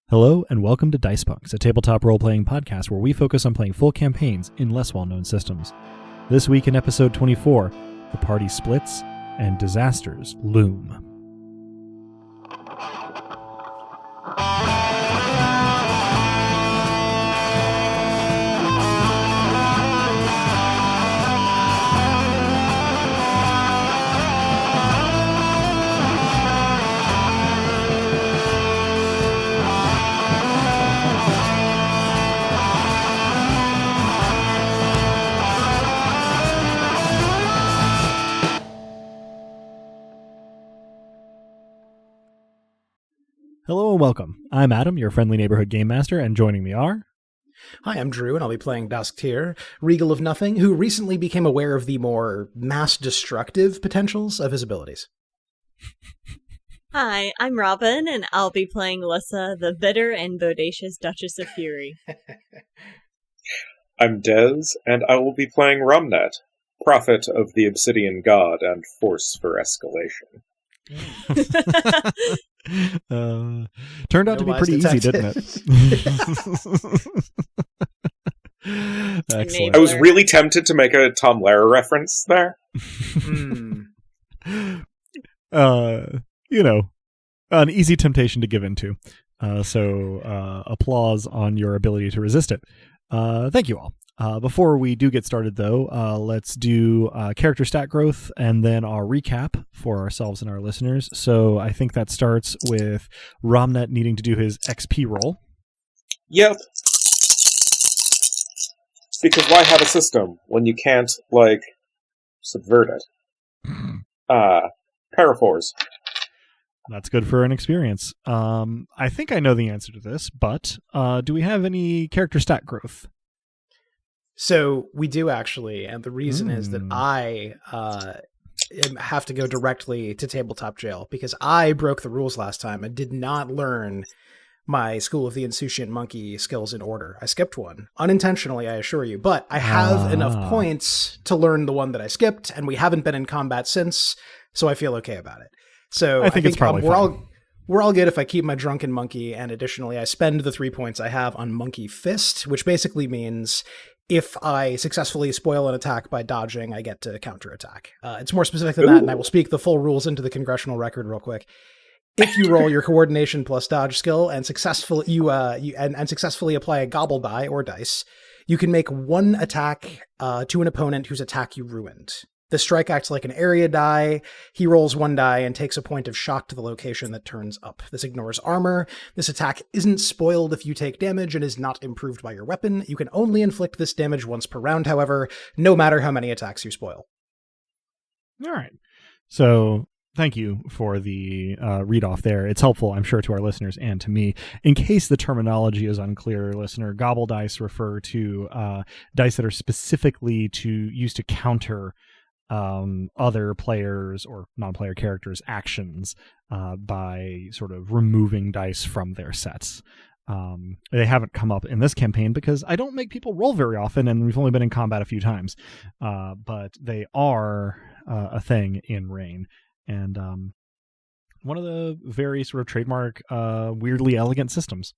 Hello and welcome to Dice Punks, a tabletop role-playing podcast where we focus on playing full campaigns in less well-known systems. This week in episode 24, the party splits and disasters loom. Hello and welcome. I'm Adam, your friendly neighborhood game master, and joining me are... Hi, I'm Drew, and I'll be playing Dusktear, Regal of Nothing, who recently became aware of the more mass-destructive potentials of his abilities. Hi, I'm Robin, and I'll be playing Lissa, the bitter and bodacious Duchess of Fury. I'm Dez, and I will be playing Rumnet, prophet of the Obsidian God and force for escalation. Turned out to be pretty easy, didn't it? Excellent. I was really tempted to make a Tom Lehrer reference there. An easy temptation to give into. So applause on your ability to resist it. Thank you all. Before we do get started, though, let's do character stat growth and then our recap for ourselves and our listeners. So I think that starts with Romnet needing to do his XP roll. Yep. Because why have a system when you can't, subvert it? Paraphors. That's good for an experience. I think I know the answer to this, but do we have any character stat growth? So we do actually, and the reason is that I have to go directly to tabletop jail because I broke the rules last time and did not learn my School of the Insouciant Monkey skills in order. I skipped one, unintentionally, I assure you, but I have enough points to learn the one that I skipped, and we haven't been in combat since, so I feel okay about it. So I think it's probably fine. We're all good if I keep my drunken monkey, and additionally I spend the 3 points I have on Monkey Fist, which basically means if I successfully spoil an attack by dodging, I get to counterattack. It's more specific than that, and I will speak the full rules into the congressional record real quick. If you roll your coordination plus dodge skill and successfully successfully apply a gobble die or dice, you can make one attack to an opponent whose attack you ruined. The strike acts like an area die. He rolls one die and takes a point of shock to the location that turns up. This ignores armor. This attack isn't spoiled if you take damage and is not improved by your weapon. You can only inflict this damage once per round, however, no matter how many attacks you spoil. All right. So thank you for the read-off there. It's helpful, I'm sure, to our listeners and to me. In case the terminology is unclear, listener, gobble dice refer to dice that are specifically used to counter other players or non-player characters' actions by sort of removing dice from their sets. They haven't come up in this campaign because I don't make people roll very often, and we've only been in combat a few times. But they are a thing in Rain. And one of the very sort of trademark, weirdly elegant systems.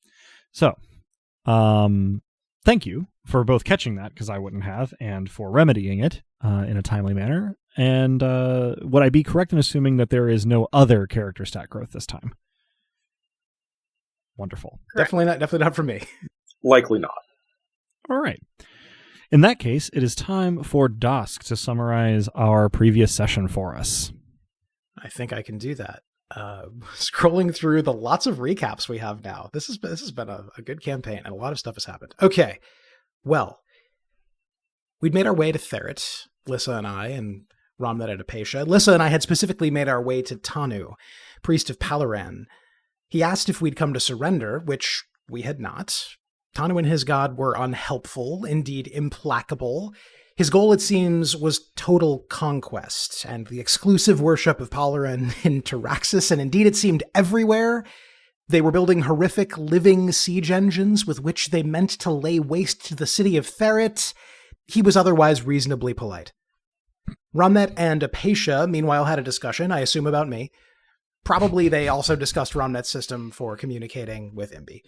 So, thank you for both catching that, because I wouldn't have, and for remedying it in a timely manner. And would I be correct in assuming that there is no other character stat growth this time? Wonderful. Definitely not for me. Likely not. All right. In that case, it is time for Dusk to summarize our previous session for us. I think I can do that. Scrolling through the lots of recaps we have now. This has been a good campaign, and a lot of stuff has happened. Okay. Well, we'd made our way to Theret, Lissa and I, and Romnet and Apacia. Lissa and I had specifically made our way to Tanu, priest of Palaran. He asked if we'd come to surrender, which we had not. Tanu and his god were unhelpful, indeed implacable. His goal, it seems, was total conquest and the exclusive worship of Palaran in Taraxis, and indeed it seemed everywhere. They were building horrific living siege engines with which they meant to lay waste to the city of Theret. He was otherwise reasonably polite. Romnet and Apacia, meanwhile, had a discussion, I assume about me. Probably they also discussed Romnet's system for communicating with Imbi.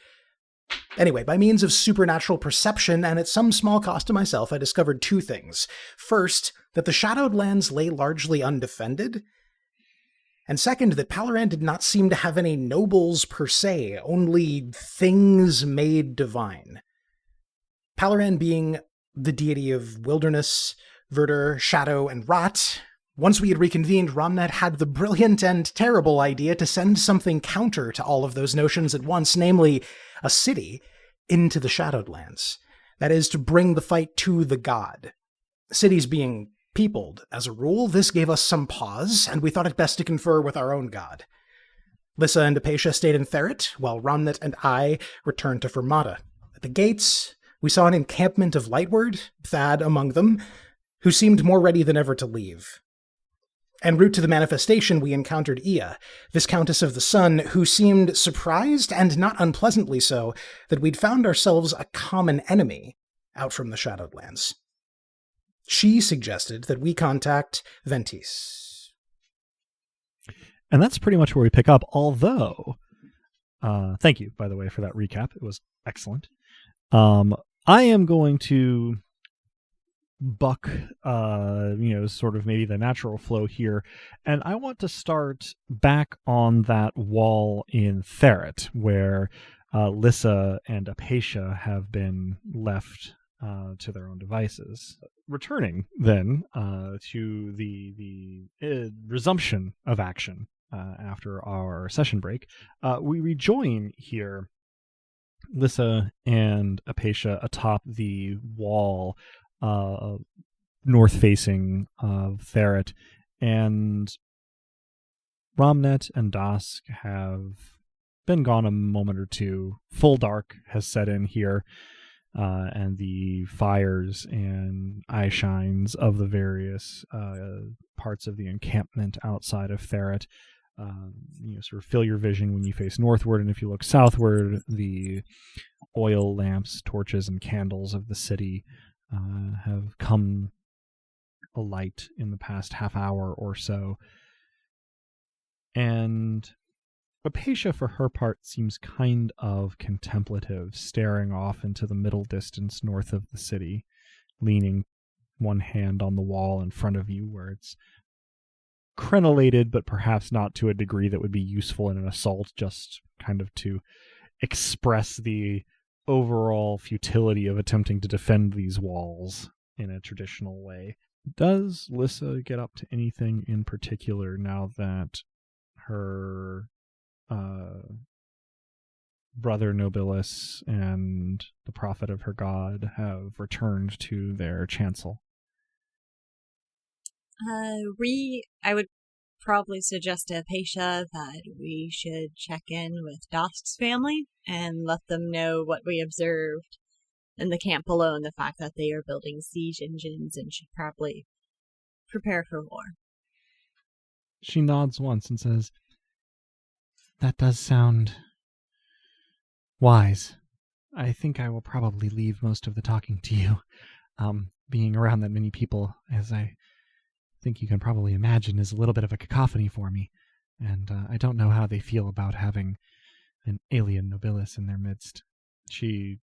Anyway, by means of supernatural perception, and at some small cost to myself, I discovered two things. First, that the Shadowed Lands lay largely undefended. And second, that Palaran did not seem to have any nobles per se, only things made divine. Palaran being the deity of wilderness, verdure, shadow, and rot. Once we had reconvened, Romnet had the brilliant and terrible idea to send something counter to all of those notions at once, namely a city into the Shadowed Lands. That is, to bring the fight to the god. Cities being peopled, as a rule, this gave us some pause, and we thought it best to confer with our own god. Lissa and Apatia stayed in Theret, while Romnet and I returned to Fermata. At the gates, we saw an encampment of Lightward, Thad among them, who seemed more ready than ever to leave. En route to the manifestation, we encountered Ia, Viscountess of the Sun, who seemed surprised, and not unpleasantly so, that we'd found ourselves a common enemy out from the Shadowed Lands. She suggested that we contact Ventis. And that's pretty much where we pick up, although, thank you, by the way, for that recap. It was excellent. I am going to buck, sort of maybe the natural flow here, and I want to start back on that wall in Theret, where Lissa and Apatia have been left to their own devices. Returning then to the resumption of action after our session break, we rejoin here Lissa and Apatia atop the wall north-facing of Theret, and Romnet and Dask have been gone a moment or two. Full dark has set in here, and the fires and eye shines of the various parts of the encampment outside of Theret sort of fill your vision when you face northward, and if you look southward, the oil lamps, torches, and candles of the city have come alight in the past half hour or so. And Apatia, for her part, seems kind of contemplative, staring off into the middle distance north of the city, leaning one hand on the wall in front of you where it's crenellated, but perhaps not to a degree that would be useful in an assault, just kind of to express the overall futility of attempting to defend these walls in a traditional way. Does Lissa get up to anything in particular now that her brother Nobilis and the prophet of her god have returned to their chancel? I would probably suggest to Apatia that we should check in with Dosk's family and let them know what we observed in the camp below, and the fact that they are building siege engines and should probably prepare for war. She nods once and says, "That does sound wise. I think I will probably leave most of the talking to you. Being around that many people, as I think you can probably imagine, is a little bit of a cacophony for me, and I don't know how they feel about having an alien nobilis in their midst." She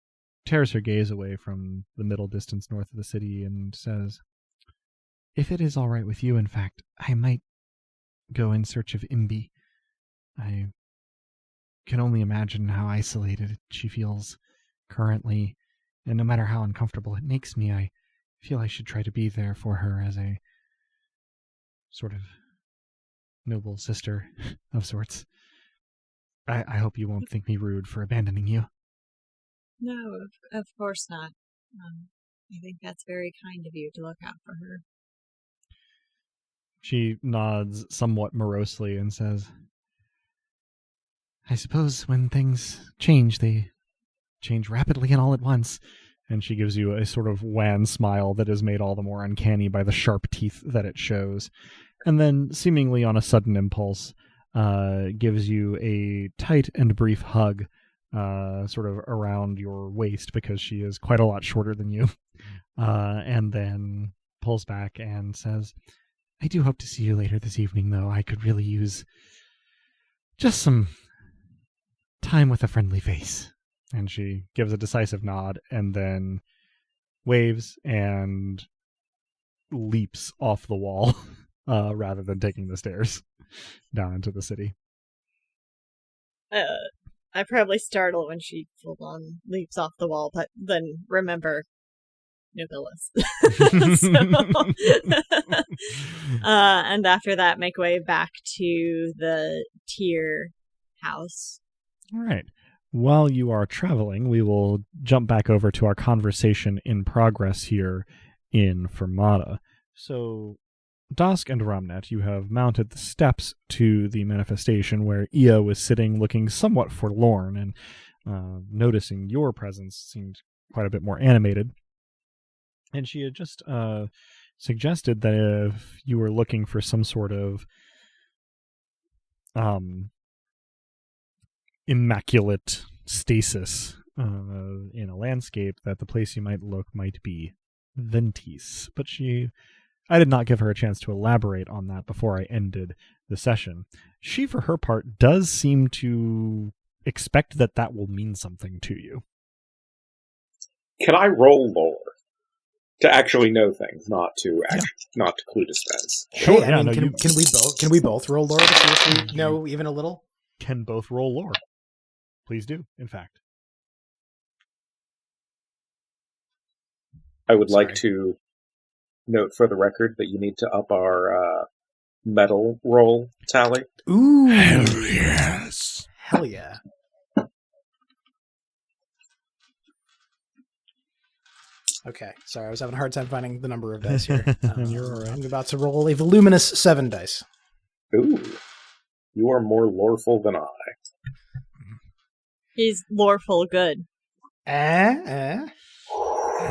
tears her gaze away from the middle distance north of the city and says, "If it is all right with you, in fact, I might go in search of Imbi. I can only imagine how isolated she feels currently, and no matter how uncomfortable it makes me, I feel I should try to be there for her as a sort of noble sister of sorts. I hope you won't think me rude for abandoning you." No, of course not. I think that's very kind of you to look out for her. She nods somewhat morosely and says, "I suppose when things change, they change rapidly and all at once." And she gives you a sort of wan smile that is made all the more uncanny by the sharp teeth that it shows. And then, seemingly on a sudden impulse, gives you a tight and brief hug, sort of around your waist, because she is quite a lot shorter than you. And then pulls back and says, "I do hope to see you later this evening, though. I could really use just some time with a friendly face. And she gives a decisive nod and then waves and leaps off the wall rather than taking the stairs down into the city. I probably startle when she full on leaps off the wall, but then remember Nobilis. And after that, make way back to the tier house. All right. While you are traveling, we will jump back over to our conversation in progress here in Fermata. So, Dosk and Ramnet, you have mounted the steps to the manifestation where Io was sitting looking somewhat forlorn, and noticing your presence seemed quite a bit more animated. And she had just suggested that if you were looking for some sort of immaculate stasis in a landscape, that the place you might look might be Ventis. But I did not give her a chance to elaborate on that before I ended the session. She, for her part, does seem to expect that that will mean something to you. Can I roll lore to actually know things, not to clue dispense? Sure. Hey, can we both roll lore to see if we know even a little? Can both roll lore? Please do, in fact. I would like to note for the record that you need to up our metal roll tally. Ooh. Hell yes. Hell yeah. Okay, sorry, I was having a hard time finding the number of dice here. You're all right. I'm about to roll a voluminous 7 dice. Ooh. You are more loreful than I. He's loreful good. That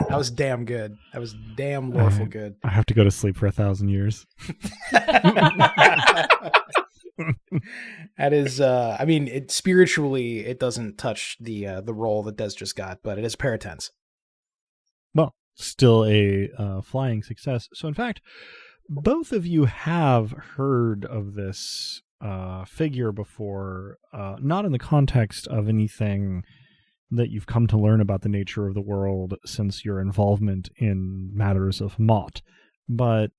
was damn good. That was damn lawful good. I have to go to sleep for 1,000 years. That is, I mean, spiritually, it doesn't touch the roll that Des just got, but it is paratense. Well, still a flying success. So, in fact, both of you have heard of this figure before, not in the context of anything that you've come to learn about the nature of the world since your involvement in matters of Mott, but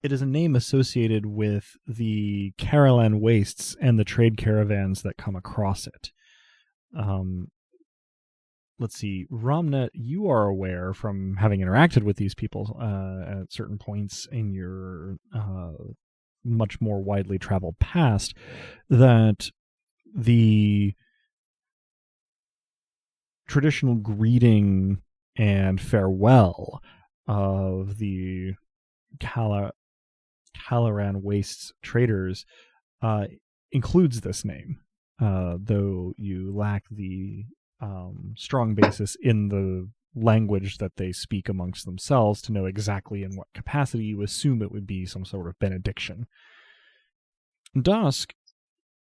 it is a name associated with the Carolan wastes and the trade caravans that come across it. Let's see, Ramnet, you are aware from having interacted with these people at certain points in your much more widely traveled past, that the traditional greeting and farewell of the Calaran Wastes traders includes this name, though you lack the strong basis in the language that they speak amongst themselves to know exactly in what capacity. You assume it would be some sort of benediction. Dusk,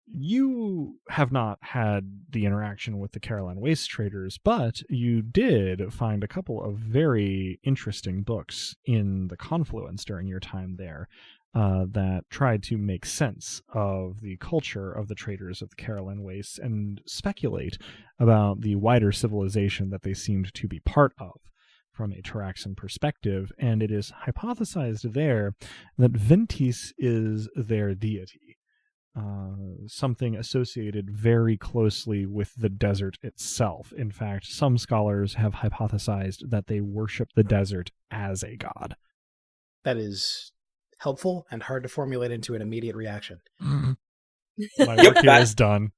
you have not had the interaction with the Carolan Waste traders, but you did find a couple of very interesting books in the Confluence during your time there that tried to make sense of the culture of the traders of the Carolan Wastes and speculate about the wider civilization that they seemed to be part of from a Taraxan perspective. And it is hypothesized there that Ventis is their deity. Something associated very closely with the desert itself. In fact, some scholars have hypothesized that they worship the desert as a god. That is helpful and hard to formulate into an immediate reaction. My work here is done.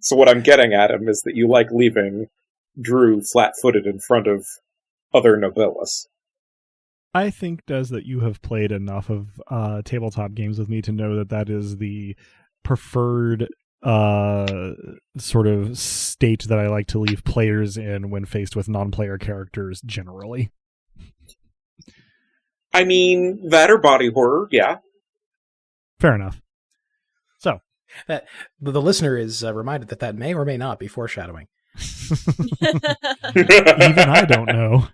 So what I'm getting at him is that you like leaving Drew flat-footed in front of other nobilis. I think, Des, that you have played enough of tabletop games with me to know that that is the preferred sort of state that I like to leave players in when faced with non-player characters generally. I mean, that or body horror, yeah. Fair enough. So, the listener is reminded that may or may not be foreshadowing. Even I don't know.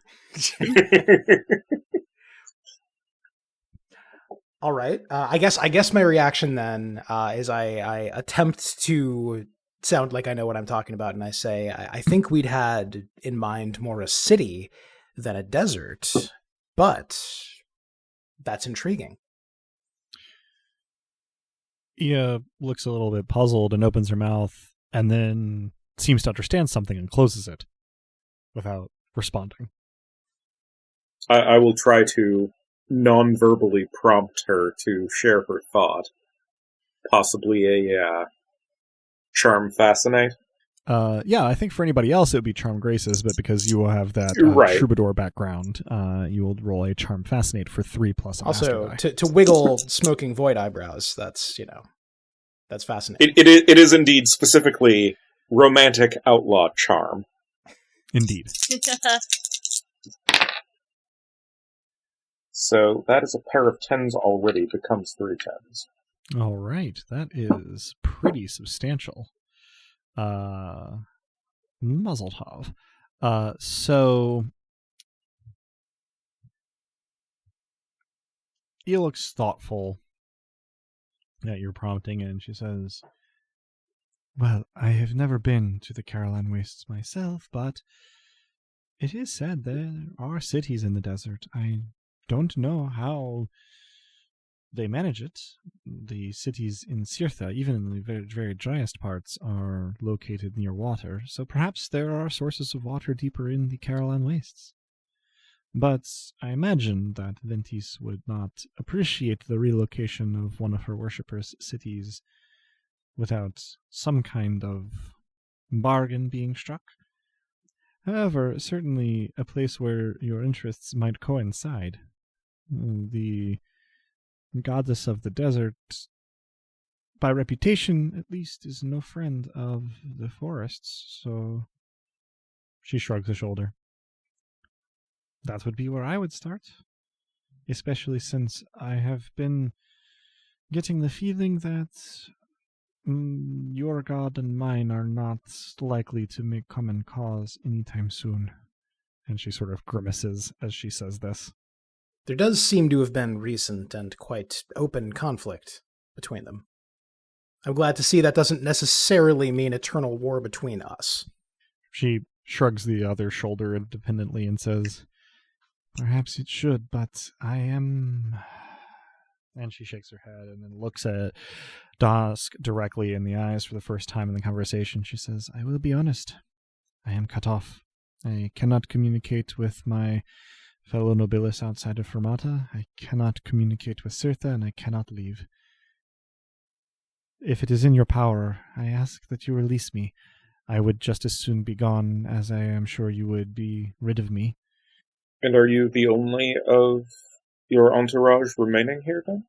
All right. I guess my reaction then is I attempt to sound like I know what I'm talking about, and I say I think we'd had in mind more a city than a desert, but that's intriguing. Ia looks a little bit puzzled and opens her mouth, and then seems to understand something and closes it without responding. I will try to non-verbally prompt her to share her thought. Possibly a charm fascinate. Yeah, I think for anybody else it would be Charm Graces, but because you will have that Right. troubadour background, you will roll a Charm Fascinate for 3 plus a Also, master die. to wiggle smoking void eyebrows, that's fascinating. It is indeed specifically romantic outlaw charm. Indeed. So that is a pair of 10s already, becomes 3 10s. All right, that is pretty substantial. Muzzle tov. So Ia looks thoughtful at your prompting, and she says, "Well, I have never been to the Caroline Wastes myself, but it is said there are cities in the desert. I don't know how they manage it. The cities in Sirtha, even in the very, very driest parts, are located near water, so perhaps there are sources of water deeper in the Caroline Wastes. But I imagine that Ventis would not appreciate the relocation of one of her worshippers' cities without some kind of bargain being struck. However, certainly a place where your interests might coincide. The goddess of the desert, by reputation at least, is no friend of the forests, so..." She shrugs a shoulder. "That would be where I would start, especially since I have been getting the feeling that your god and mine are not likely to make common cause anytime soon." And she sort of grimaces as she says this. There does seem to have been recent and quite open conflict between them. I'm glad to see that doesn't necessarily mean eternal war between us. She shrugs the other shoulder independently and says, "Perhaps it should, but I am..." And she shakes her head and then looks at Dusk directly in the eyes for the first time in the conversation. She says, "I will be honest. I am cut off. I cannot communicate with my fellow nobilis outside of Fermata. I cannot communicate with Sirtha, and I cannot leave. If it is in your power, I ask that you release me. I would just as soon be gone as I am sure you would be rid of me." And are you the only of your entourage remaining here, then?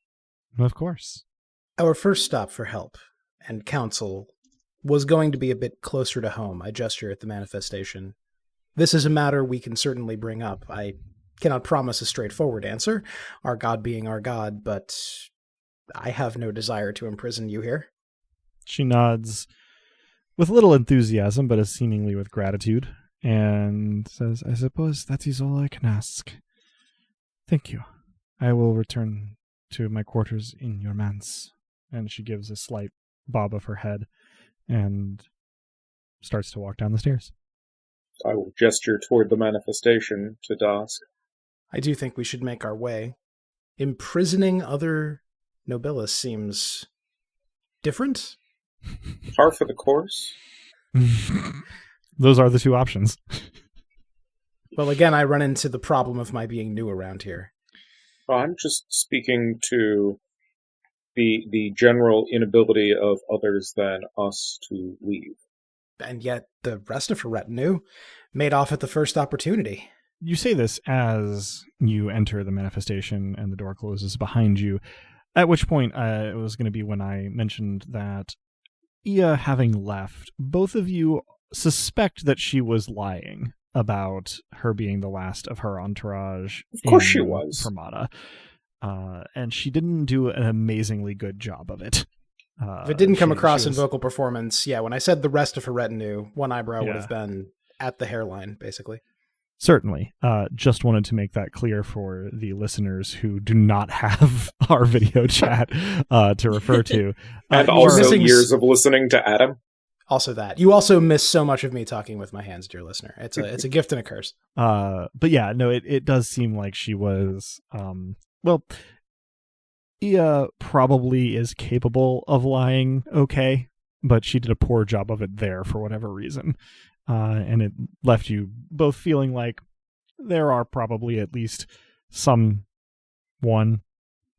Of course. Our first stop for help and counsel was going to be a bit closer to home. I gesture at the manifestation. This is a matter we can certainly bring up. I cannot promise a straightforward answer, our god being our god, but I have no desire to imprison you here. She nods with little enthusiasm, but seemingly with gratitude, and says, "I suppose that is all I can ask. Thank you. I will return to my quarters in your manse." And she gives a slight bob of her head and starts to walk down the stairs. I will gesture toward the manifestation to Dusk. I do think we should make our way. Imprisoning other nobilis seems different. Par for the course? Those are the two options. Well, again, I run into the problem of my being new around here. Well, I'm just speaking to the general inability of others than us to leave. And yet the rest of her retinue made off at the first opportunity. You say this as you enter the manifestation and the door closes behind you, at which point it was going to be when I mentioned that Ia having left, both of you suspect that she was lying about her being the last of her entourage. Of course she was. Fermata. And she didn't do an amazingly good job of it. If it didn't come across in vocal performance, yeah, when I said the rest of her retinue, one eyebrow would have been at the hairline, basically. Certainly. Just wanted to make that clear for the listeners who do not have our video chat to refer to. And you're also missing years of listening to Adam. Also that. You also miss so much of me talking with my hands, dear listener. It's a gift and a curse. But yeah, no, it does seem like she was, well, Ia probably is capable of lying okay, but she did a poor job of it there for whatever reason. And it left you both feeling like there are probably at least one,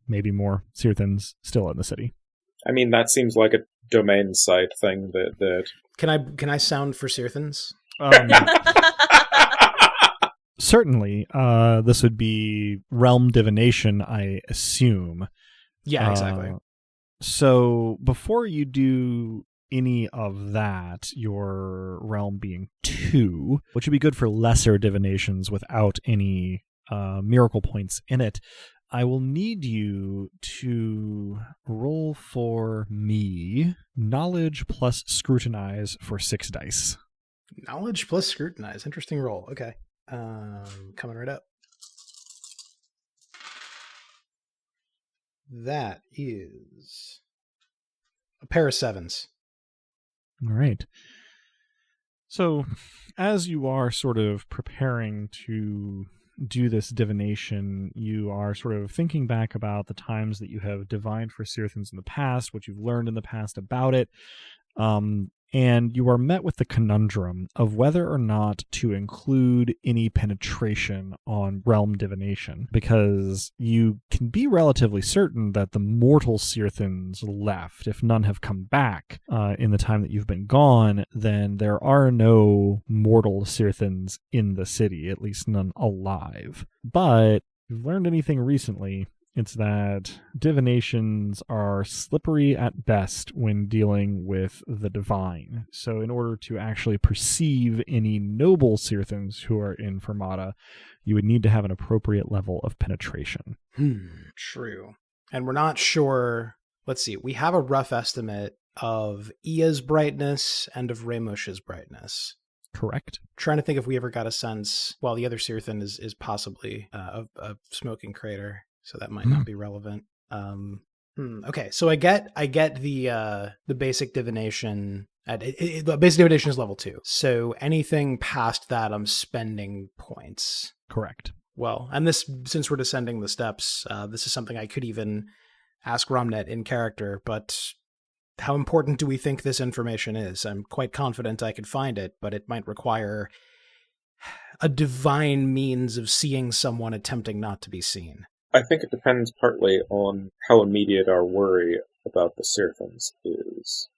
maybe more, Sirthans still in the city. I mean, that seems like a domain site thing that... Can I sound for Sirthans? Certainly. This would be realm divination, I assume. Yeah, exactly. So before you do any of that, your realm being 2, which would be good for lesser divinations without any miracle points in it, I will need you to roll for me knowledge plus scrutinize for 6 dice. Knowledge plus scrutinize. Interesting roll. Okay. Coming right up. That is a pair of 7s. All right. So, as you are sort of preparing to do this divination, you are sort of thinking back about the times that you have divined for Sirthans in the past, what you've learned in the past about it, and you are met with the conundrum of whether or not to include any penetration on realm divination, because you can be relatively certain that the mortal Sirthans left. If none have come back in the time that you've been gone, then there are no mortal Sirthans in the city, at least none alive. But if you've learned anything recently, it's that divinations are slippery at best when dealing with the divine. So in order to actually perceive any noble Sirthans who are in Fermata, you would need to have an appropriate level of penetration. True. And we're not sure. Let's see. We have a rough estimate of Ia's brightness and of Ramush's brightness. Correct. Trying to think if we ever got a sense. Well, the other Sirthan is possibly a smoking crater, so that might not be relevant. Okay, so I get the basic divination. The basic divination is level 2. So anything past that, I'm spending points. Correct. Well, and this, since we're descending the steps, this is something I could even ask Romnet in character, but how important do we think this information is? I'm quite confident I could find it, but it might require a divine means of seeing someone attempting not to be seen. I think it depends partly on how immediate our worry about the Sirthans is.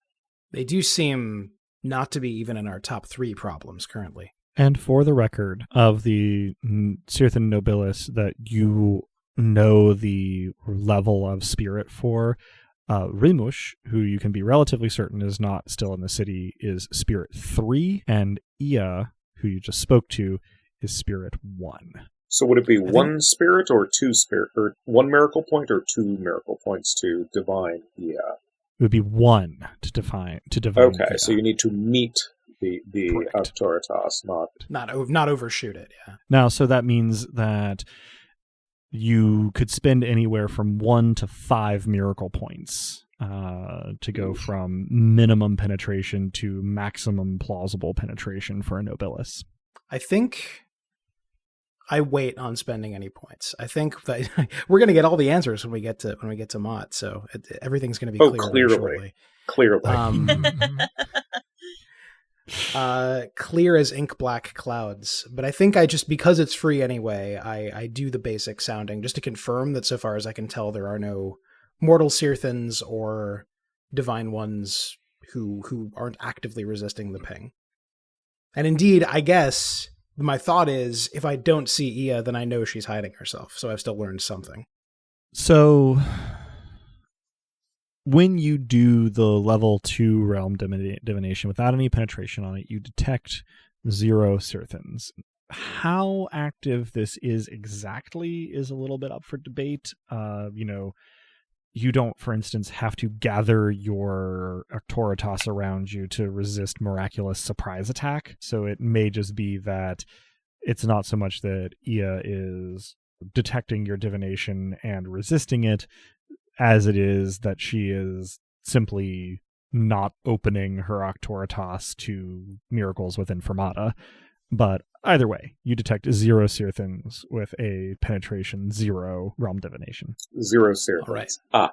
They do seem not to be even in our top 3 problems currently. And for the record of the Sirthan Nobilis that you know the level of spirit for, Ramush, who you can be relatively certain is not still in the city, is spirit 3, and Ia, who you just spoke to, is spirit 1. So would it be one spirit or 2 spirit, or 1 miracle point or 2 miracle points to divine Ia? It would be 1 to divine. Okay, Ia. so you need to meet the Autoritas, not overshoot it. Yeah. Now, so that means that you could spend anywhere from 1 to 5 miracle points to go from minimum penetration to maximum plausible penetration for a Nobilis. I think I wait on spending any points. I think that we're going to get all the answers when we get to Mott, so everything's going to be clear shortly. Clearly. Clear as ink black clouds. But I think because it's free anyway, I do the basic sounding just to confirm that so far as I can tell, there are no mortal Sirthans or divine ones who aren't actively resisting the ping. And indeed, I guess my thought is, if I don't see Ia, then I know she's hiding herself. So I've still learned something. So when you do the level 2 realm divination without any penetration on it, you detect 0 Sirthans. How active this is exactly is a little bit up for debate. You don't, for instance, have to gather your Autoritas around you to resist miraculous surprise attack. So it may just be that it's not so much that Ia is detecting your divination and resisting it, as it is that she is simply not opening her Octoritas to miracles within Fermata. But either way, you detect 0 seer things with a penetration 0 realm divination. 0 seer. All right. Ah.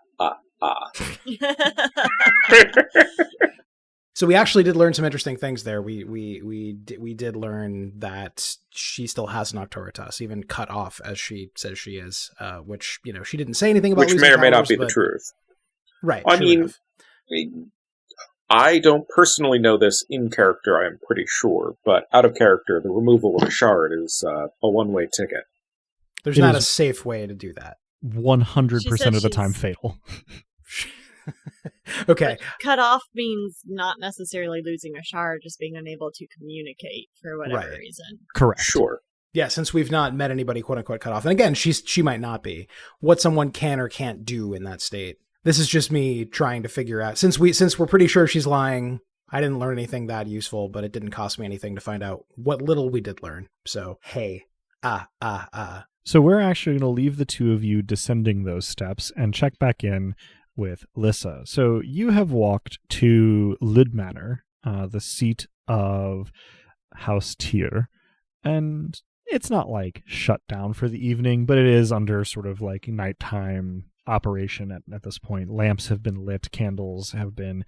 So we actually did learn some interesting things there. We did learn that she still has an Octoritas, even cut off as she says she is, which, you know, she didn't say anything about Which losing may or may not powers, be but- the truth. Right. I true mean, enough. I don't personally know this in character, I am pretty sure, but out of character, the removal of a shard is a one-way ticket. There's it not is- a safe way to do that. 100% of the time she's- fatal. Okay. Cut off means not necessarily losing a shard, just being unable to communicate for whatever Right. reason. Correct. Sure. Yeah, since we've not met anybody quote unquote cut off. And again, she might not be. What someone can or can't do in that state. This is just me trying to figure out, since we're pretty sure she's lying, I didn't learn anything that useful, but it didn't cost me anything to find out what little we did learn. So, hey. So we're actually going to leave the two of you descending those steps and check back in with Lissa. So you have walked to Lyd Manor, the seat of House Tyr, and it's not like shut down for the evening, but it is under sort of like nighttime operation at this point. Lamps have been lit, candles have been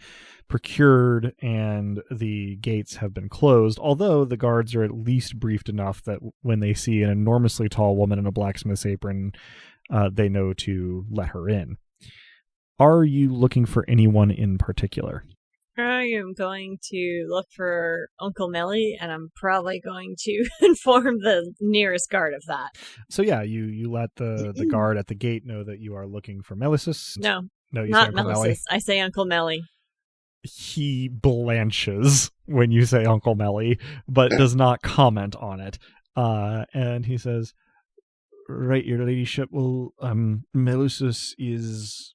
procured, and the gates have been closed, although the guards are at least briefed enough that when they see an enormously tall woman in a blacksmith's apron, they know to let her in. Are you looking for anyone in particular? I am going to look for Uncle Melly, and I'm probably going to inform the nearest guard of that. So yeah, you let the guard at the gate know that you are looking for Melissus. No, you say not Uncle Melly. Melissus. I say Uncle Melly. He blanches when you say Uncle Melly, but does not comment on it. And he says, "Right, your ladyship. Well, Melissus is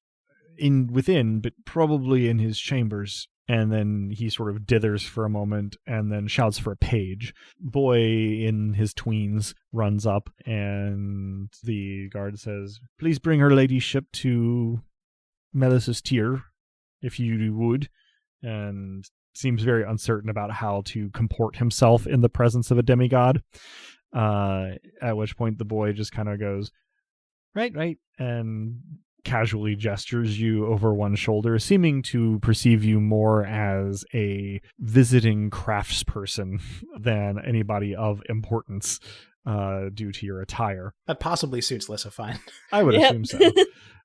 within, but probably in his chambers." And then he sort of dithers for a moment and then shouts for a page. Boy in his tweens runs up, and the guard says, "Please bring her ladyship to Melissus Tyr, if you would," and seems very uncertain about how to comport himself in the presence of a demigod. At which point the boy just kind of goes, right, and casually gestures you over one shoulder, seeming to perceive you more as a visiting craftsperson than anybody of importance due to your attire. That possibly suits Lissa fine. I would Yep. assume so.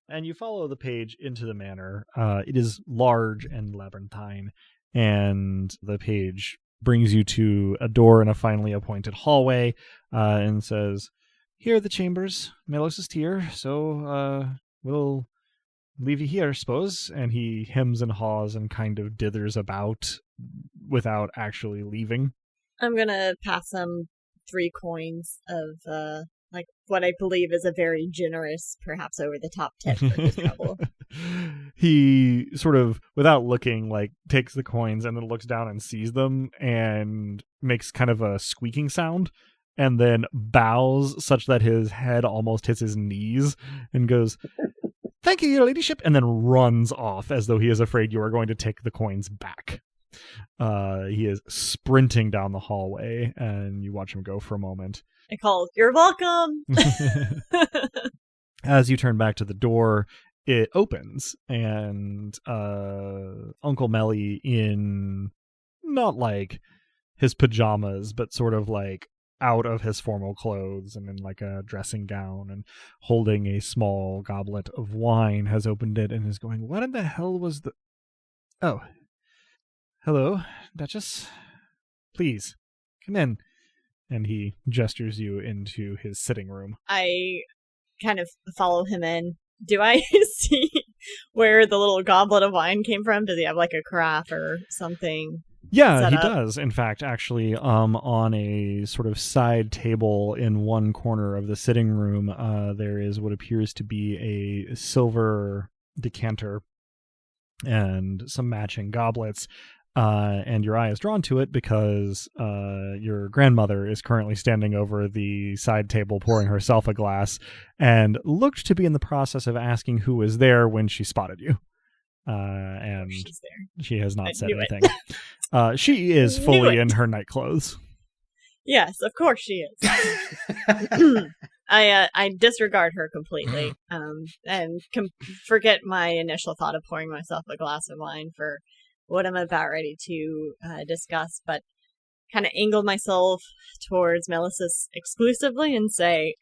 And you follow the page into the manor. It is large and labyrinthine, and the page brings you to a door in a finely appointed hallway and says, "Here are the chambers. Melissus Tyr, so we'll leave you here, I suppose." And he hems and haws and kind of dithers about without actually leaving. I'm gonna pass him 3 coins of like what I believe is a very generous, perhaps over the top tip for his trouble. He sort of, without looking, like takes the coins and then looks down and sees them and makes kind of a squeaking sound, and then bows such that his head almost hits his knees and goes, "Thank you, your ladyship," and then runs off as though he is afraid you are going to take the coins back. He is sprinting down the hallway, and you watch him go for a moment. I call, "You're welcome." As you turn back to the door, it opens, and Uncle Melly, in not like his pajamas, but sort of like out of his formal clothes and in like a dressing gown and holding a small goblet of wine, has opened it and is going, "What in the hell was the... Oh, hello, Duchess. Please, come in." And he gestures you into his sitting room. I kind of follow him in. Do I see where the little goblet of wine came from? Does he have like a carafe or something? Yeah, set he up? does. In fact, actually, on a sort of side table in one corner of the sitting room, there is what appears to be a silver decanter and some matching goblets. And your eye is drawn to it because your grandmother is currently standing over the side table pouring herself a glass and looked to be in the process of asking who was there when she spotted you. And She's there. she has not I said knew it. anything. She is Knew fully it. in her night clothes. Yes, of course she is. I disregard her completely, and forget my initial thought of pouring myself a glass of wine for what I'm about ready to discuss, but kind of angle myself towards Melissus exclusively and say,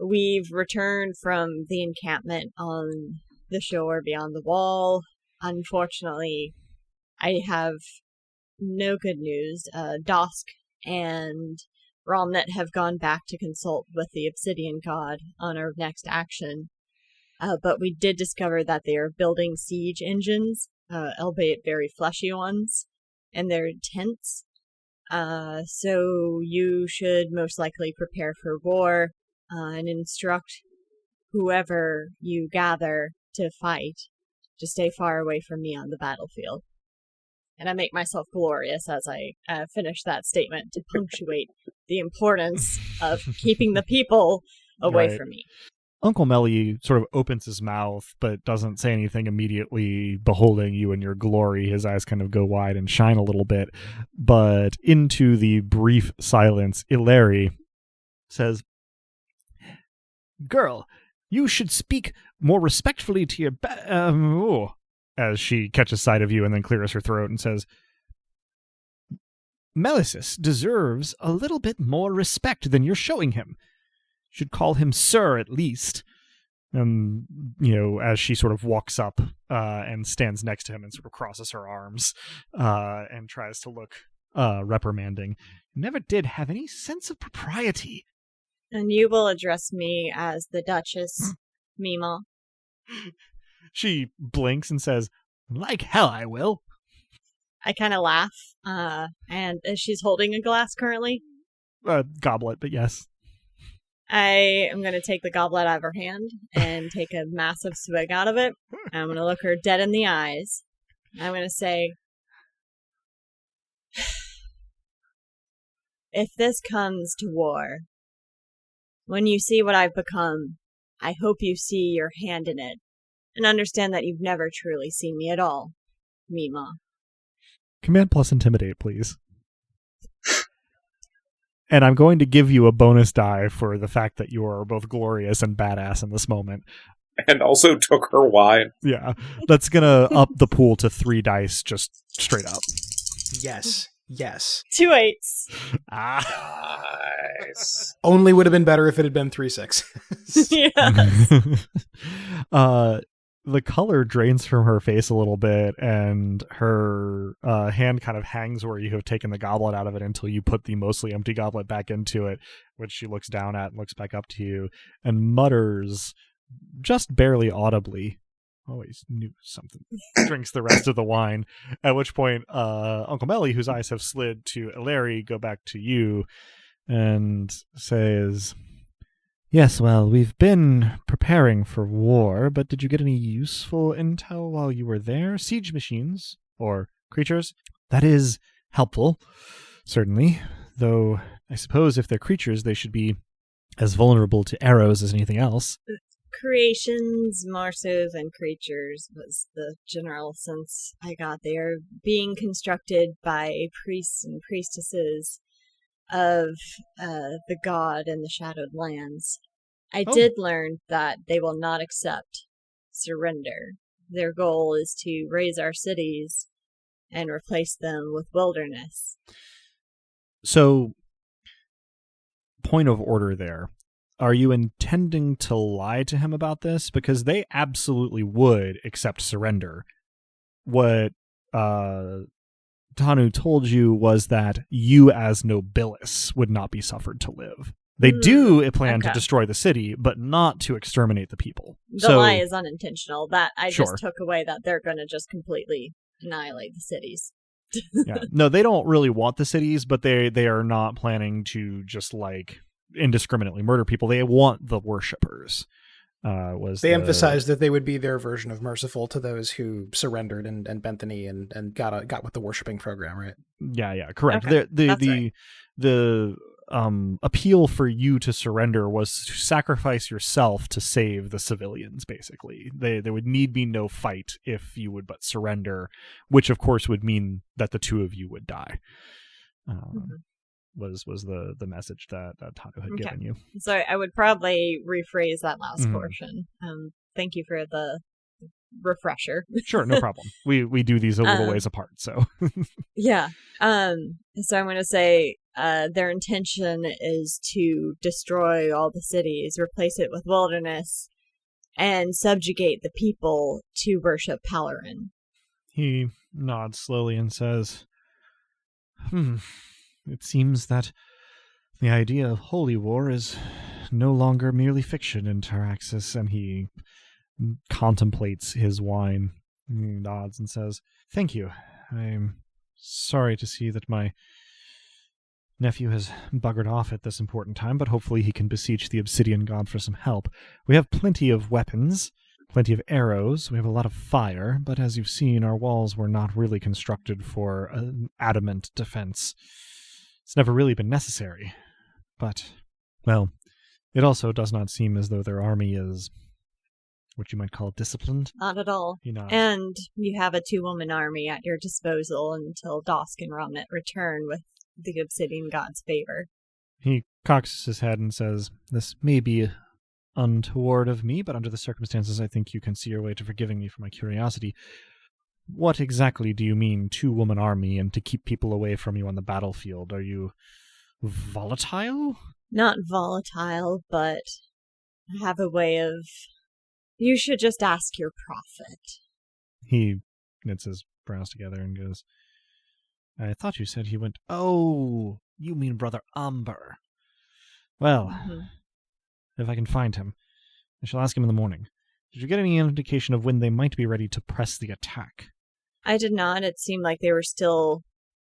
we've returned from the encampment on the shore beyond the wall. Unfortunately, I have no good news. Dosk and Romnet have gone back to consult with the Obsidian God on our next action. But we did discover that they are building siege engines, albeit very fleshy ones, and they're tents. So you should most likely prepare for war and instruct whoever you gather to fight to stay far away from me on the battlefield. And I make myself glorious as I finish that statement to punctuate the importance of keeping the people away Right. from me. Uncle Melly sort of opens his mouth but doesn't say anything immediately, beholding you in your glory. His eyes kind of go wide and shine a little bit. But into the brief silence, Ilari says, "Girl, you should speak more respectfully to your as she catches sight of you and then clears her throat and says, Melissus deserves a little bit more respect than you're showing him. Should call him sir at least." As she sort of walks up and stands next to him and sort of crosses her arms and tries to look reprimanding. Never did have any sense of propriety. And you will address me as the Duchess, Mima. She blinks and says, "Like hell I will." I kind of laugh, and she's holding a glass currently. Goblet, but yes. I am going to take the goblet out of her hand and take a massive swig out of it. I'm going to look her dead in the eyes. I'm going to say, if this comes to war, when you see what I've become, I hope you see your hand in it and understand that you've never truly seen me at all, Mima. Command plus intimidate, please. And I'm going to give you a bonus die for the fact that you are both glorious and badass in this moment. And also took her wine. Yeah, that's going to up the pool to 3 dice just straight up. Yes. 2 8s. Nice. Only would have been better if it had been 3 6s. Yeah. The color drains from her face a little bit, and her hand kind of hangs where you have taken the goblet out of it until you put the mostly empty goblet back into it, which she looks down at and looks back up to you and mutters just barely audibly, "Always knew something." Drinks the rest of the wine, at which point Uncle Melly, whose eyes have slid to Ilari, go back to you and says, "Yes, well, we've been preparing for war, but did you get any useful intel while you were there? Siege machines or creatures? That is helpful, certainly, though I suppose if they're creatures, they should be as vulnerable to arrows as anything else." Creations more so than creatures was the general sense I got. They are being constructed by priests and priestesses of the god in the Shadowed Lands. I did learn that they will not accept surrender. Their goal is to raise our cities and replace them with wilderness. So, point of order there. Are you intending to lie to him about this? Because they absolutely would accept surrender. What Tanu told you was that you as nobilis would not be suffered to live. They do plan to destroy the city, but not to exterminate the people. The lie is unintentional. That I Sure. just took away that they're going to just completely annihilate the cities. Yeah. No, they don't really want the cities, but they are not planning to just like indiscriminately murder people. They want the worshippers. They emphasized that they would be their version of merciful to those who surrendered and bent the knee and got with the worshiping program, right? Yeah, correct. Okay, The appeal for you to surrender was to sacrifice yourself to save the civilians, basically. There would need be no fight if you would but surrender, which of course would mean that the two of you would die. Was the message that Tato had given you. So I would probably rephrase that last portion. Thank you for the refresher. Sure, no problem. We do these a little ways apart, so. Yeah. So I'm going to say their intention is to destroy all the cities, replace it with wilderness, and subjugate the people to worship Palarin. He nods slowly and says, It seems that the idea of holy war is no longer merely fiction in Taraxis, and he contemplates his wine. He nods and says, Thank you. I'm sorry to see that my nephew has buggered off at this important time, but hopefully he can beseech the Obsidian God for some help. We have plenty of weapons, plenty of arrows, we have a lot of fire, but as you've seen, our walls were not really constructed for an adamant defense. It's never really been necessary. But, well, it also does not seem as though their army is what you might call disciplined. Not at all. Not. And you have a 2-woman army at your disposal until Dosk and Romnet return with the Obsidian God's favor. He cocks his head and says, This may be untoward of me, but under the circumstances I think you can see your way to forgiving me for my curiosity. What exactly do you mean, 2-woman army, and to keep people away from you on the battlefield? Are you volatile? Not volatile, but I have a way of... You should just ask your prophet. He knits his brows together and goes, I thought you said he went... Oh, you mean Brother Umber. Well, if I can find him, I shall ask him in the morning. Did you get any indication of when they might be ready to press the attack? I did not. It seemed like they were still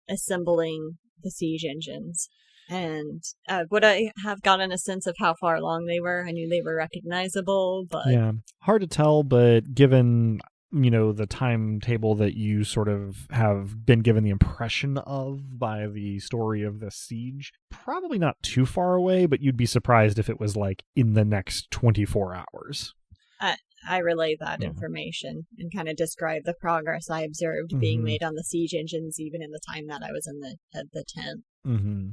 assembling the siege engines. And would I have gotten a sense of how far along they were? I knew they were recognizable, but... Yeah, hard to tell, but given, the timetable that you sort of have been given the impression of by the story of the siege, probably not too far away, but you'd be surprised if it was, in the next 24 hours. I relay that information and kind of describe the progress I observed being made on the siege engines, even in the time that I was in the tent. Mm-hmm.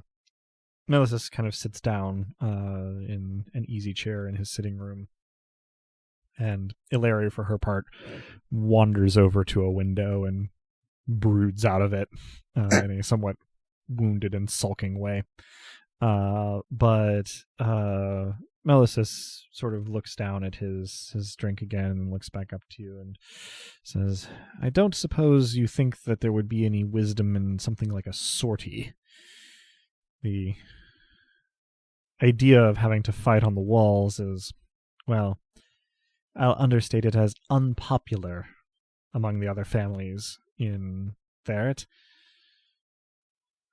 Melissus kind of sits down in an easy chair in his sitting room, and Ilaria, for her part, wanders over to a window and broods out of it in a somewhat wounded and sulking way. But Melissus sort of looks down at his drink again and looks back up to you and says, I don't suppose you think that there would be any wisdom in something like a sortie. The idea of having to fight on the walls is, well, I'll understate it as unpopular among the other families in Theret.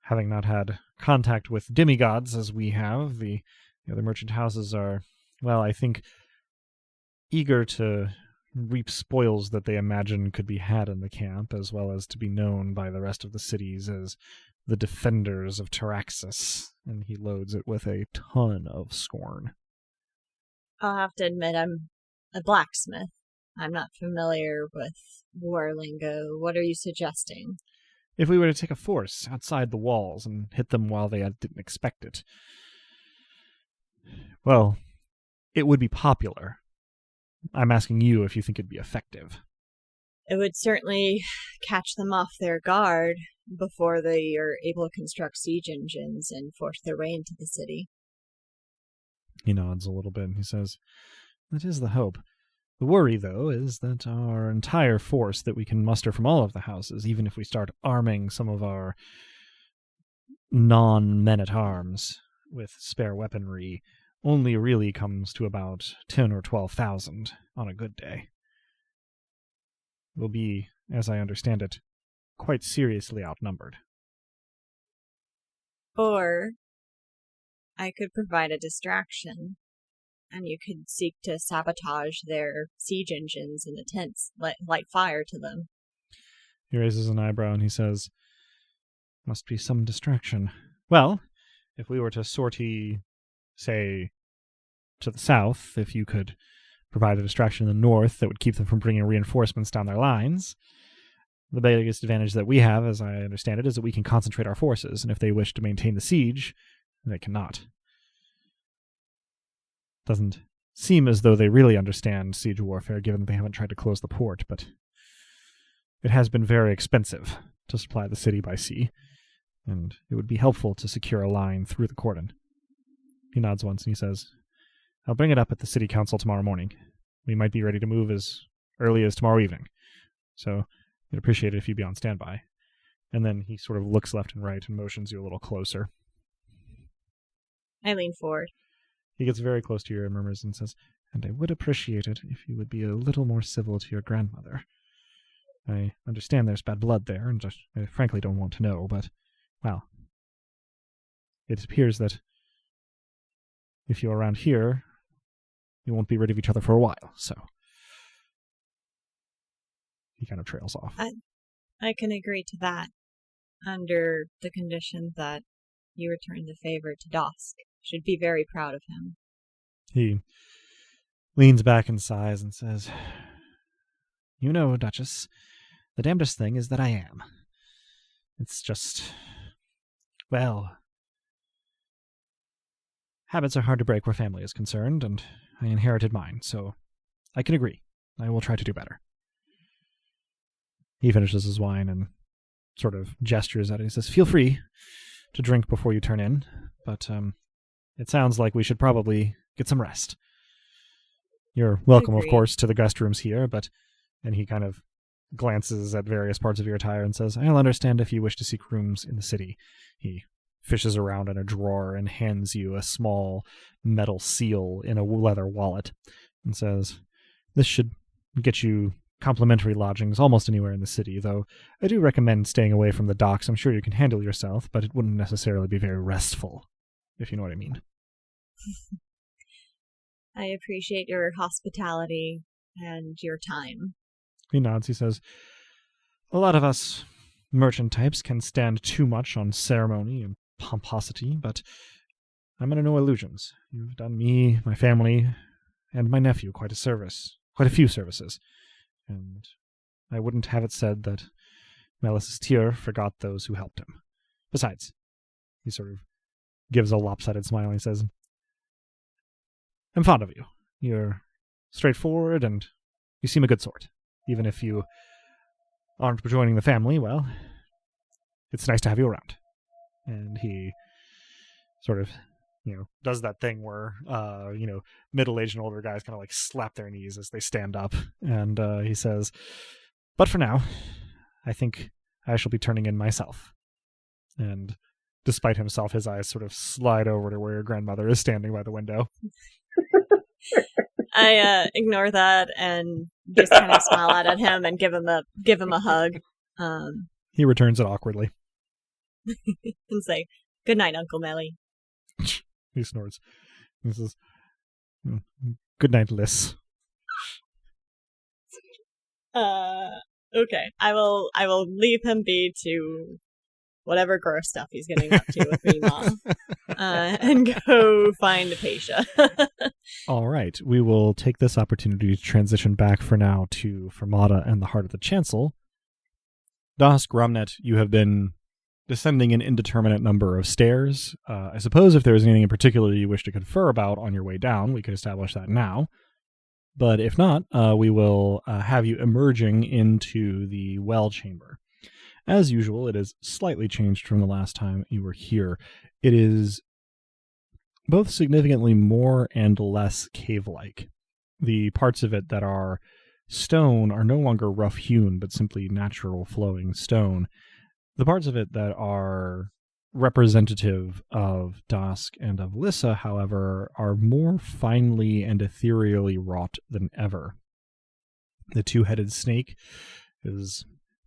Having not had contact with demigods as we have, the other merchant houses are, well, I think, eager to reap spoils that they imagine could be had in the camp, as well as to be known by the rest of the cities as the defenders of Taraxis, and he loads it with a ton of scorn. I'll have to admit I'm a blacksmith. I'm not familiar with war lingo. What are you suggesting? If we were to take a force outside the walls and hit them while they didn't expect it, well, it would be popular. I'm asking you if you think it'd be effective. It would certainly catch them off their guard before they are able to construct siege engines and force their way into the city. He nods a little bit and he says, That is the hope. The worry, though, is that our entire force that we can muster from all of the houses, even if we start arming some of our non-men-at-arms with spare weaponry, only really comes to about 10 or 12,000 on a good day. We'll be, as I understand it, quite seriously outnumbered. Or I could provide a distraction. and you could seek to sabotage their siege engines in the tents, light fire to them. He raises an eyebrow and he says, must be some distraction. Well, if we were to sortie, say, to the south, if you could provide a distraction in the north that would keep them from bringing reinforcements down their lines, the biggest advantage that we have, as I understand it, is that we can concentrate our forces, and if they wish to maintain the siege, they cannot. Doesn't seem as though they really understand siege warfare, given that they haven't tried to close the port, but it has been very expensive to supply the city by sea, and it would be helpful to secure a line through the cordon. He nods once and he says, I'll bring it up at the city council tomorrow morning. We might be ready to move as early as tomorrow evening, so I'd appreciate it if you'd be on standby. And then he sort of looks left and right and motions you a little closer. I lean forward. He gets very close to you and murmurs and says, and I would appreciate it if you would be a little more civil to your grandmother. I understand there's bad blood there, and I frankly don't want to know, but, well, it appears that if you're around here, you won't be rid of each other for a while, so. He kind of trails off. I can agree to that, under the condition that you return the favor to Dosk. Should be very proud of him. He leans back and sighs and says, you know, Duchess, the damnedest thing is that I am. It's just, well, habits are hard to break where family is concerned, and I inherited mine, so I can agree. I will try to do better. He finishes his wine and sort of gestures at it. He says, feel free to drink before you turn in, but it sounds like we should probably get some rest. You're welcome, of course, to the guest rooms here, and he kind of glances at various parts of your attire and says, I'll understand if you wish to seek rooms in the city. He fishes around in a drawer and hands you a small metal seal in a leather wallet and says, this should get you complimentary lodgings almost anywhere in the city, though I do recommend staying away from the docks. I'm sure you can handle yourself, but it wouldn't necessarily be very restful, if you know what I mean. I appreciate your hospitality and your time. He nods. He says, a lot of us merchant types can stand too much on ceremony and pomposity, but I'm under no illusions. You've done me, my family, and my nephew quite a few services, and I wouldn't have it said that Melis's tear forgot those who helped him. Besides, he sort of gives a lopsided smile and he says, I'm fond of you. You're straightforward and you seem a good sort. Even if you aren't joining the family, well, it's nice to have you around. And he sort of, does that thing where, middle-aged and older guys kind of like slap their knees as they stand up. And he says, but for now, I think I shall be turning in myself. And despite himself, his eyes sort of slide over to where your grandmother is standing by the window. I ignore that and just kind of smile at him and give him a hug. He returns it awkwardly. And say, good night, Uncle Melly. He snorts. He says, good night, Liz. Okay. I will leave him be to whatever gross stuff he's getting up to with Mima. And go find Apatia. All right. We will take this opportunity to transition back for now to Fermata and the Heart of the Chancel. Dosk, Romnet, you have been descending an indeterminate number of stairs. I suppose if there is anything in particular you wish to confer about on your way down, we could establish that now. But if not, we will have you emerging into the well chamber. As usual, it is slightly changed from the last time you were here. It is both significantly more and less cave-like. The parts of it that are stone are no longer rough-hewn, but simply natural flowing stone. The parts of it that are representative of Dosk and of Lissa, however, are more finely and ethereally wrought than ever. The two-headed snake is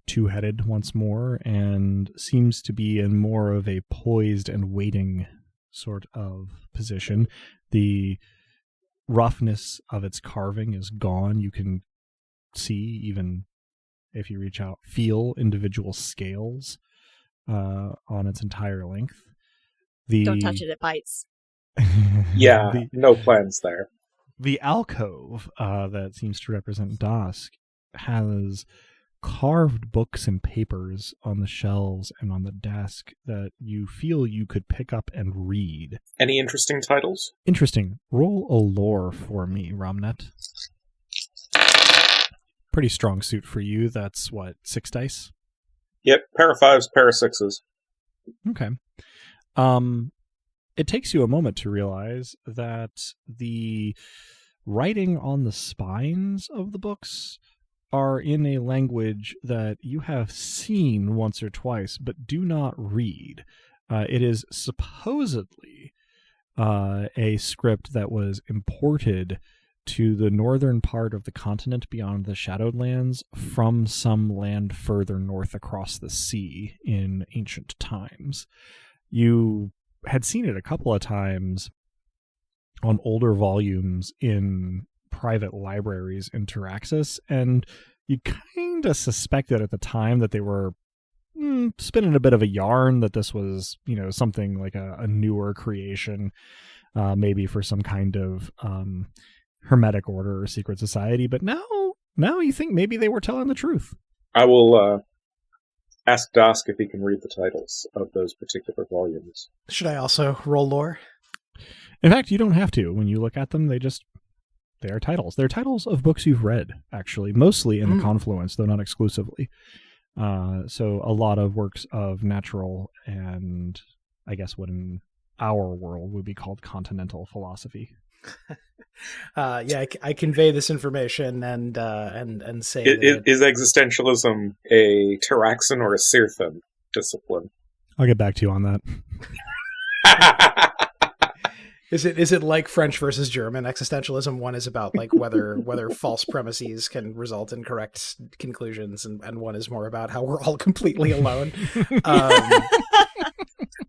two-headed once more and seems to be in more of a poised and waiting sort of position. The roughness of its carving is gone. You can see, even if you reach out, feel individual scales on its entire length. Don't touch it, it bites. Yeah, no plans there. The alcove that seems to represent Dusk has carved books and papers on the shelves and on the desk that you feel you could pick up and read. Any interesting titles? Interesting. Roll a lore for me, Romnet. Pretty strong suit for you. That's what, 6 dice? Yep, pair of 5s, pair of 6s. Okay. It takes you a moment to realize that the writing on the spines of the books are in a language that you have seen once or twice, but do not read. It is supposedly a script that was imported to the northern part of the continent beyond the Shadowed Lands from some land further north across the sea in ancient times. You had seen it a couple of times on older volumes in private libraries in Taraxis, and you kind of suspected at the time that they were spinning a bit of a yarn, that this was, something like a newer creation, maybe for some kind of hermetic order or secret society. But now you think maybe they were telling the truth. I will ask Dusk if he can read the titles of those particular volumes. Should I also roll lore? In fact, you don't have to. When you look at them, they are titles. They're titles of books you've read, actually, mostly in the Confluence, though not exclusively. So a lot of works of natural and, I guess, what in our world would be called continental philosophy. I convey this information and say is existentialism a Taraxan or a Sirthan discipline? I'll get back to you on that. Is it like French versus German existentialism? One is about like whether false premises can result in correct conclusions, and one is more about how we're all completely alone.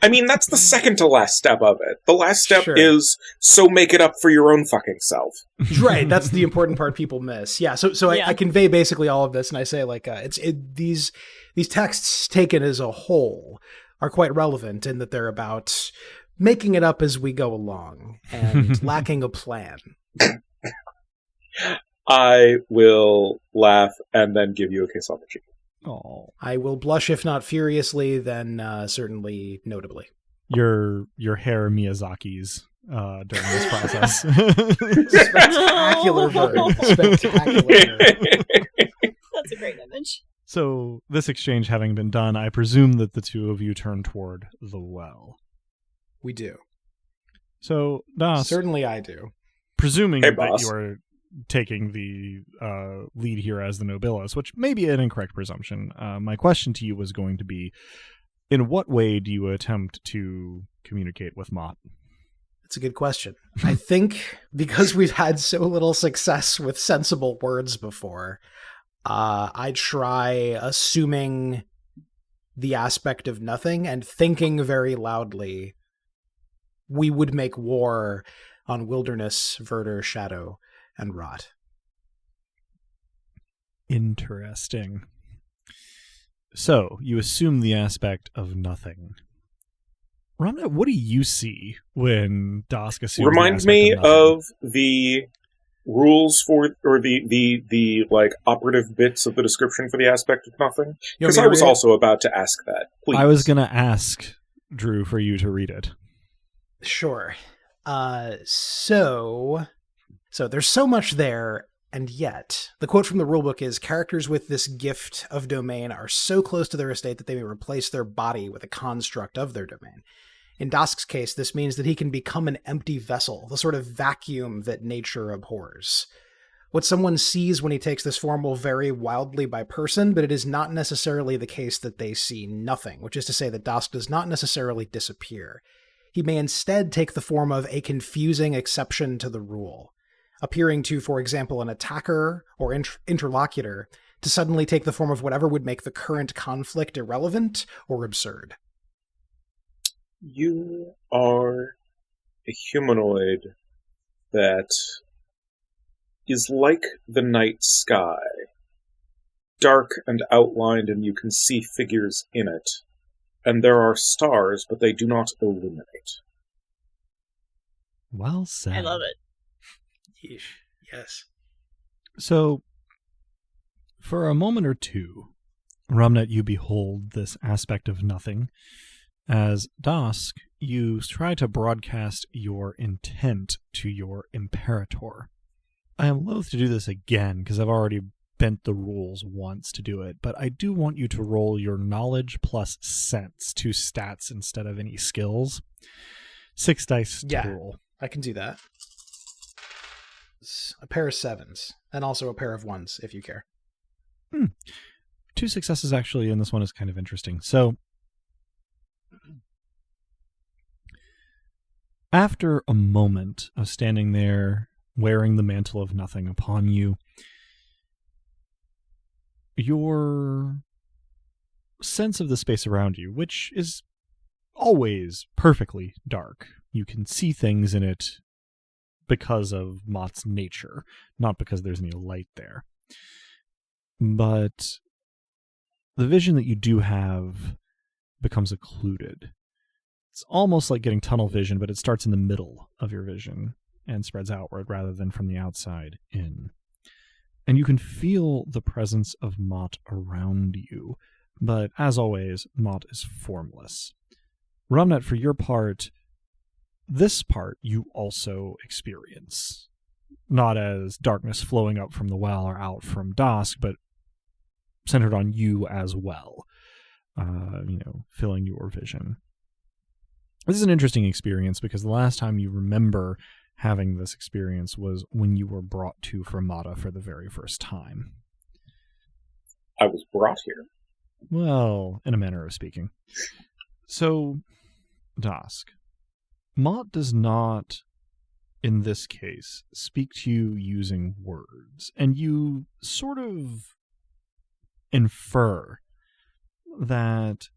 I mean, that's the second to last step of it. The last step is, so make it up for your own fucking self. Right, that's the important part people miss. Yeah, so I convey basically all of this, and I say like these texts taken as a whole are quite relevant in that they're about making it up as we go along and lacking a plan. I will laugh and then give you a kiss on the cheek. Oh, I will blush, if not furiously, then certainly notably. Your hair Miyazaki's during this process. Spectacular verb. Spectacular verb. That's a great image. So, this exchange having been done, I presume that the two of you turn toward the well. We do. So, Das, certainly I do. Presuming that you are taking the lead here as the nobilis, which may be an incorrect presumption, my question to you was going to be, in what way do you attempt to communicate with Mott? That's a good question. I think because we've had so little success with sensible words before, I try assuming the aspect of nothing and thinking very loudly, we would make war on wilderness, verdure, shadow, and rot. Interesting. So, you assume the aspect of nothing. Ramna, what do you see when Dusk assumes Remind me of the rules for, or the like operative bits of the description for the aspect of nothing? Because I was also about to ask that. Please. I was going to ask Drew for you to read it. Sure. So there's so much there, and yet the quote from the rulebook is, characters with this gift of domain are so close to their estate that they may replace their body with a construct of their domain. In Dusk's case, this means that he can become an empty vessel, the sort of vacuum that nature abhors. What someone sees when he takes this form will vary wildly by person, but it is not necessarily the case that they see nothing, which is to say that Dusk does not necessarily disappear. He may instead take the form of a confusing exception to the rule, appearing to, for example, an attacker or interlocutor, to suddenly take the form of whatever would make the current conflict irrelevant or absurd. You are a humanoid that is like the night sky, dark and outlined, and you can see figures in it. And there are stars, but they do not illuminate. Well said. I love it. Yeesh. Yes. So, for a moment or two, Rumnet, you behold this aspect of nothing. As Dosk, you try to broadcast your intent to your Imperator. I am loath to do this again, because I've already bent the rules once to do it, but I do want you to roll your knowledge plus sense, 2 stats instead of any skills. 6 dice to roll. I can do that. A pair of 7s, and also a pair of 1s, if you care. 2 successes, actually, and this one is kind of interesting. So, after a moment of standing there, wearing the mantle of nothing upon you, your sense of the space around you, which is always perfectly dark, you can see things in it because of Mott's nature, not because there's any light there. But the vision that you do have becomes occluded. It's almost like getting tunnel vision, but it starts in the middle of your vision and spreads outward rather than from the outside in. And you can feel the presence of Mott around you, but as always, Mott is formless. Rumnet, for your part, this part you also experience. Not as darkness flowing up from the well or out from dusk, but centered on you as well, filling your vision. This is an interesting experience because the last time you remember having this experience was when you were brought to Fermata for the very first time. I was brought here. Well, in a manner of speaking. So, Dusk, Mott does not, in this case, speak to you using words, and you sort of infer that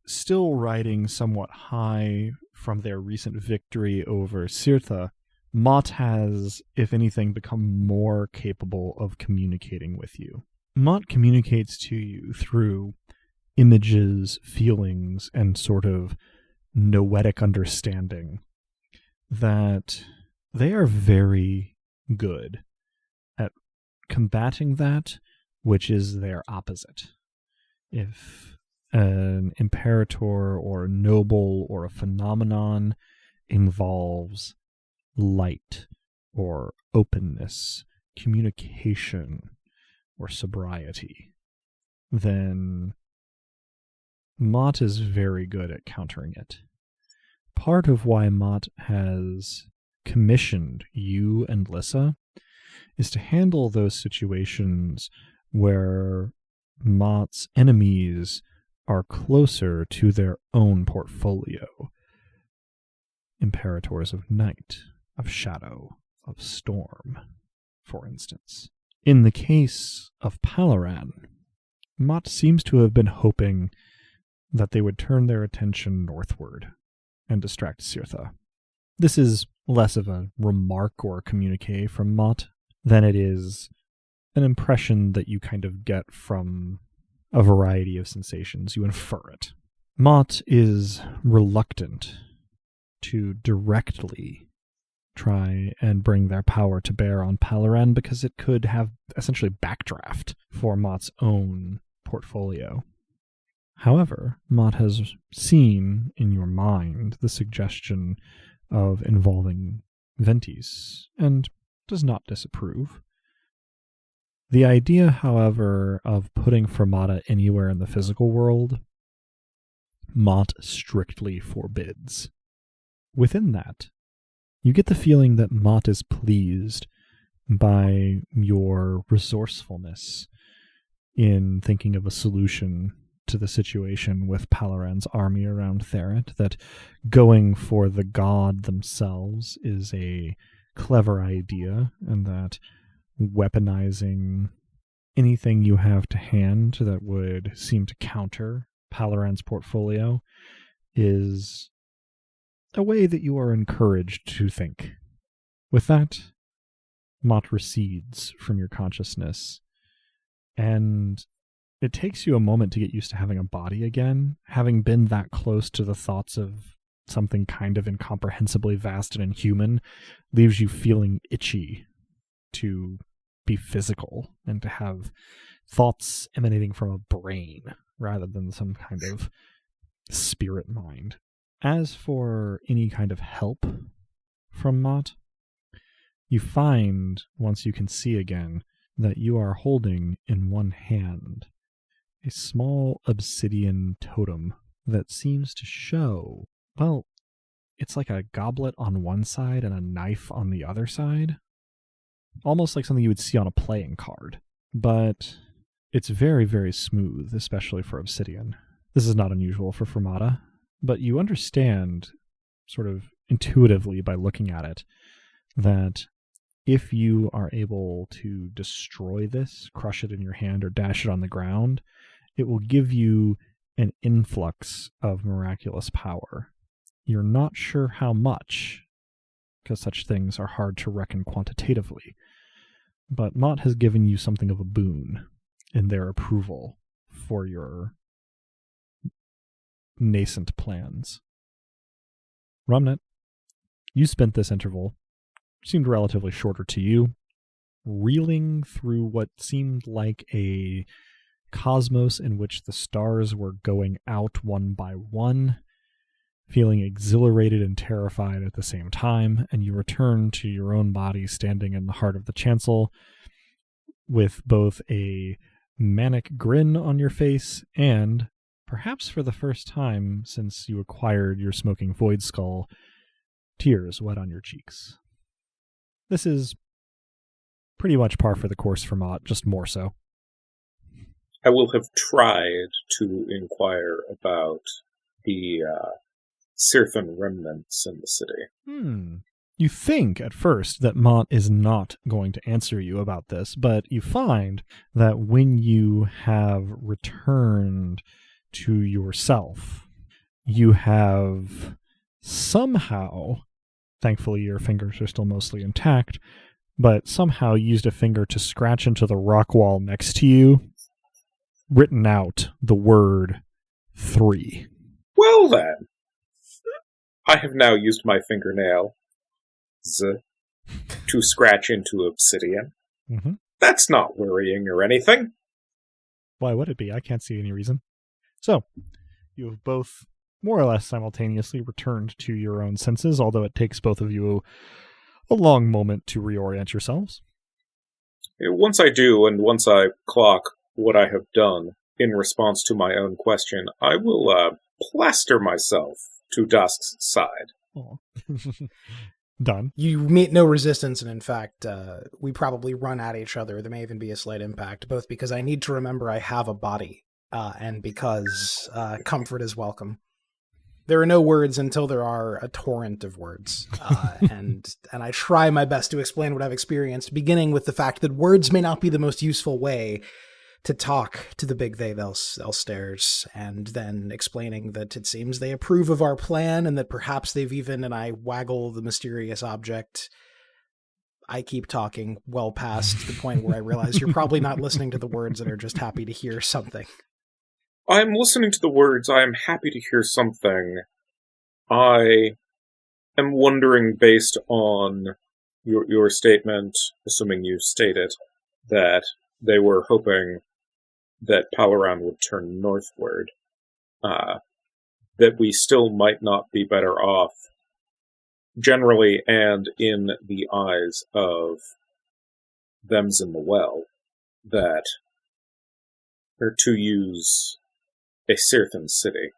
still riding somewhat high from their recent victory over Sirtha, Mott has, if anything, become more capable of communicating with you. Mott communicates to you through images, feelings, and sort of noetic understanding that they are very good at combating that which is their opposite. If an imperator or a noble or a phenomenon involves light or openness, communication, or sobriety, then Mott is very good at countering it. Part of why Mott has commissioned you and Lissa is to handle those situations where Mott's enemies are closer to their own portfolio. Imperators of night, of shadow, of storm, for instance. In the case of Palaran, Mott seems to have been hoping that they would turn their attention northward and distract Sirtha. This is less of a remark or a communique from Mott than it is an impression that you kind of get from a variety of sensations. You infer it. Mott is reluctant to directly try and bring their power to bear on Palaran because it could have essentially backdraft for Mott's own portfolio. However, Mott has seen in your mind the suggestion of involving Ventis and does not disapprove. The idea, however, of putting Fermata anywhere in the physical world, Mott strictly forbids. Within that, you get the feeling that Mott is pleased by your resourcefulness in thinking of a solution to the situation with Palaran's army around Theret, that going for the god themselves is a clever idea, and that weaponizing anything you have to hand that would seem to counter Palaran's portfolio is a way that you are encouraged to think. With that, Mott recedes from your consciousness, and it takes you a moment to get used to having a body again, having been that close to the thoughts of something kind of incomprehensibly vast and inhuman leaves you feeling itchy to be physical and to have thoughts emanating from a brain rather than some kind of spirit mind. As for any kind of help from Mott, you find, once you can see again, that you are holding in one hand a small obsidian totem that seems to show, well, it's like a goblet on one side and a knife on the other side. Almost like something you would see on a playing card. But it's very, very smooth, especially for obsidian. This is not unusual for Fermata, but you understand, sort of intuitively by looking at it, that if you are able to destroy this, crush it in your hand, or dash it on the ground, it will give you an influx of miraculous power. You're not sure how much, because such things are hard to reckon quantitatively, but Mott has given you something of a boon in their approval for your nascent plans. Rumnet, you spent this interval, seemed relatively shorter to you, reeling through what seemed like a cosmos in which the stars were going out one by one, feeling exhilarated and terrified at the same time, and you return to your own body standing in the heart of the chancel with both a manic grin on your face and, perhaps for the first time since you acquired your smoking void skull, tears wet on your cheeks. This is pretty much par for the course for Mott, just more so. I will have tried to inquire about the Sirthan remnants in the city. You think at first that Mott is not going to answer you about this, but you find that when you have returned to yourself, you have somehow, thankfully your fingers are still mostly intact, but somehow used a finger to scratch into the rock wall next to you, written out the word 3. Well then, I have now used my fingernail to scratch into obsidian. Mm-hmm. That's not worrying or anything. Why would it be? I can't see any reason. So, you have both more or less simultaneously returned to your own senses, although it takes both of you a long moment to reorient yourselves. Once I do, and once I clock what I have done in response to my own question, I will plaster myself to Dusk's side. Oh. Done. You meet no resistance, and in fact, we probably run at each other. There may even be a slight impact, both because I need to remember I have a body, and because comfort is welcome. There are no words until there are a torrent of words, and I try my best to explain what I've experienced, beginning with the fact that words may not be the most useful way to talk to the big they'll stairs, and then explaining that it seems they approve of our plan, and that perhaps they've even, and I waggle the mysterious object. I keep talking well past the point where I realize you're probably not listening to the words and are just happy to hear something. I'm listening to the words. I am happy to hear something. I am wondering, based on your statement, assuming you state it, that they were hoping that Palaran would turn northward, that we still might not be better off, generally and in the eyes of them's in the well, that are to use a Sirthan city,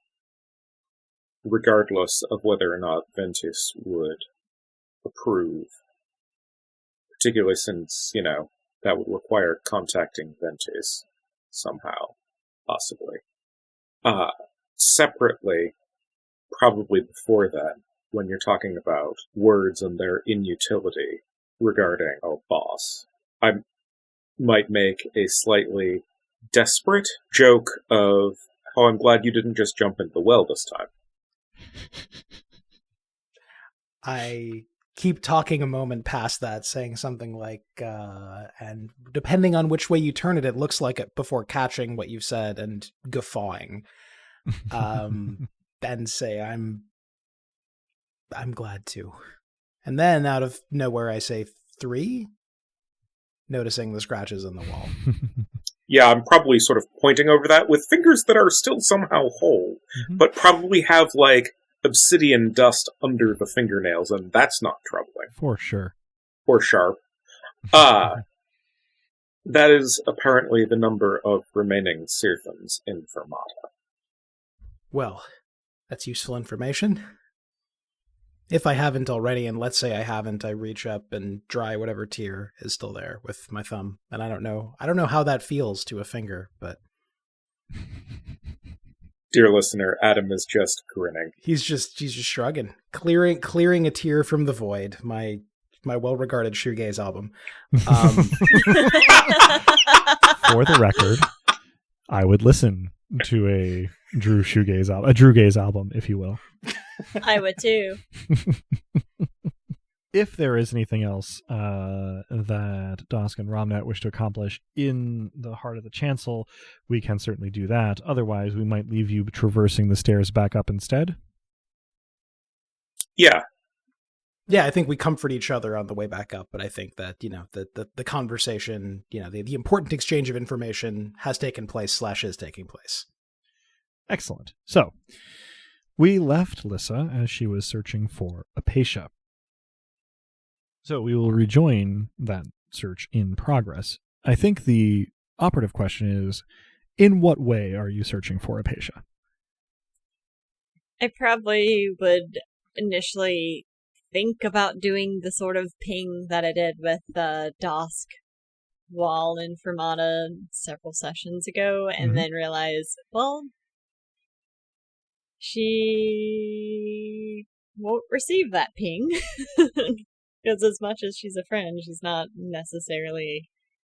regardless of whether or not Ventus would approve, particularly since, that would require contacting Ventus somehow, possibly. Separately, probably before that, when you're talking about words and their inutility regarding a boss, I might make a slightly desperate joke of, oh, I'm glad you didn't just jump into the well this time. I keep talking a moment past that, saying something like, and depending on which way you turn it, it looks like it, before catching what you've said and guffawing. And say, I'm glad to. And then out of nowhere, I say 3, noticing the scratches in the wall. Yeah, I'm probably sort of pointing over that with fingers that are still somehow whole, but probably have, like, obsidian dust under the fingernails, and that's not troubling. For sure. Or sharp. That is apparently the number of remaining Sirthans in Fermata. Well, that's useful information. If I haven't already, and let's say I haven't, I reach up and dry whatever tear is still there with my thumb. And I don't know how that feels to a finger, but Dear listener, Adam is just grinning. He's just shrugging, clearing a tear from the void. My well-regarded shoegaze album. For the record, I would listen to a Drew Gaze album, if you will. I would too. If there is anything else that Dosk and Romnet wish to accomplish in the heart of the chancel, we can certainly do that. Otherwise, we might leave you traversing the stairs back up instead. Yeah. Yeah, I think we comfort each other on the way back up, but I think that, the conversation, the important exchange of information has taken place / is taking place. Excellent. So, we left Lissa as she was searching for Apatia. So we will rejoin that search in progress. I think the operative question is, in what way are you searching for Apatia? I probably would initially think about doing the sort of ping that I did with the Dosk wall in Fermata several sessions ago, and then realize, well, she won't receive that ping. Because as much as she's a friend, she's not necessarily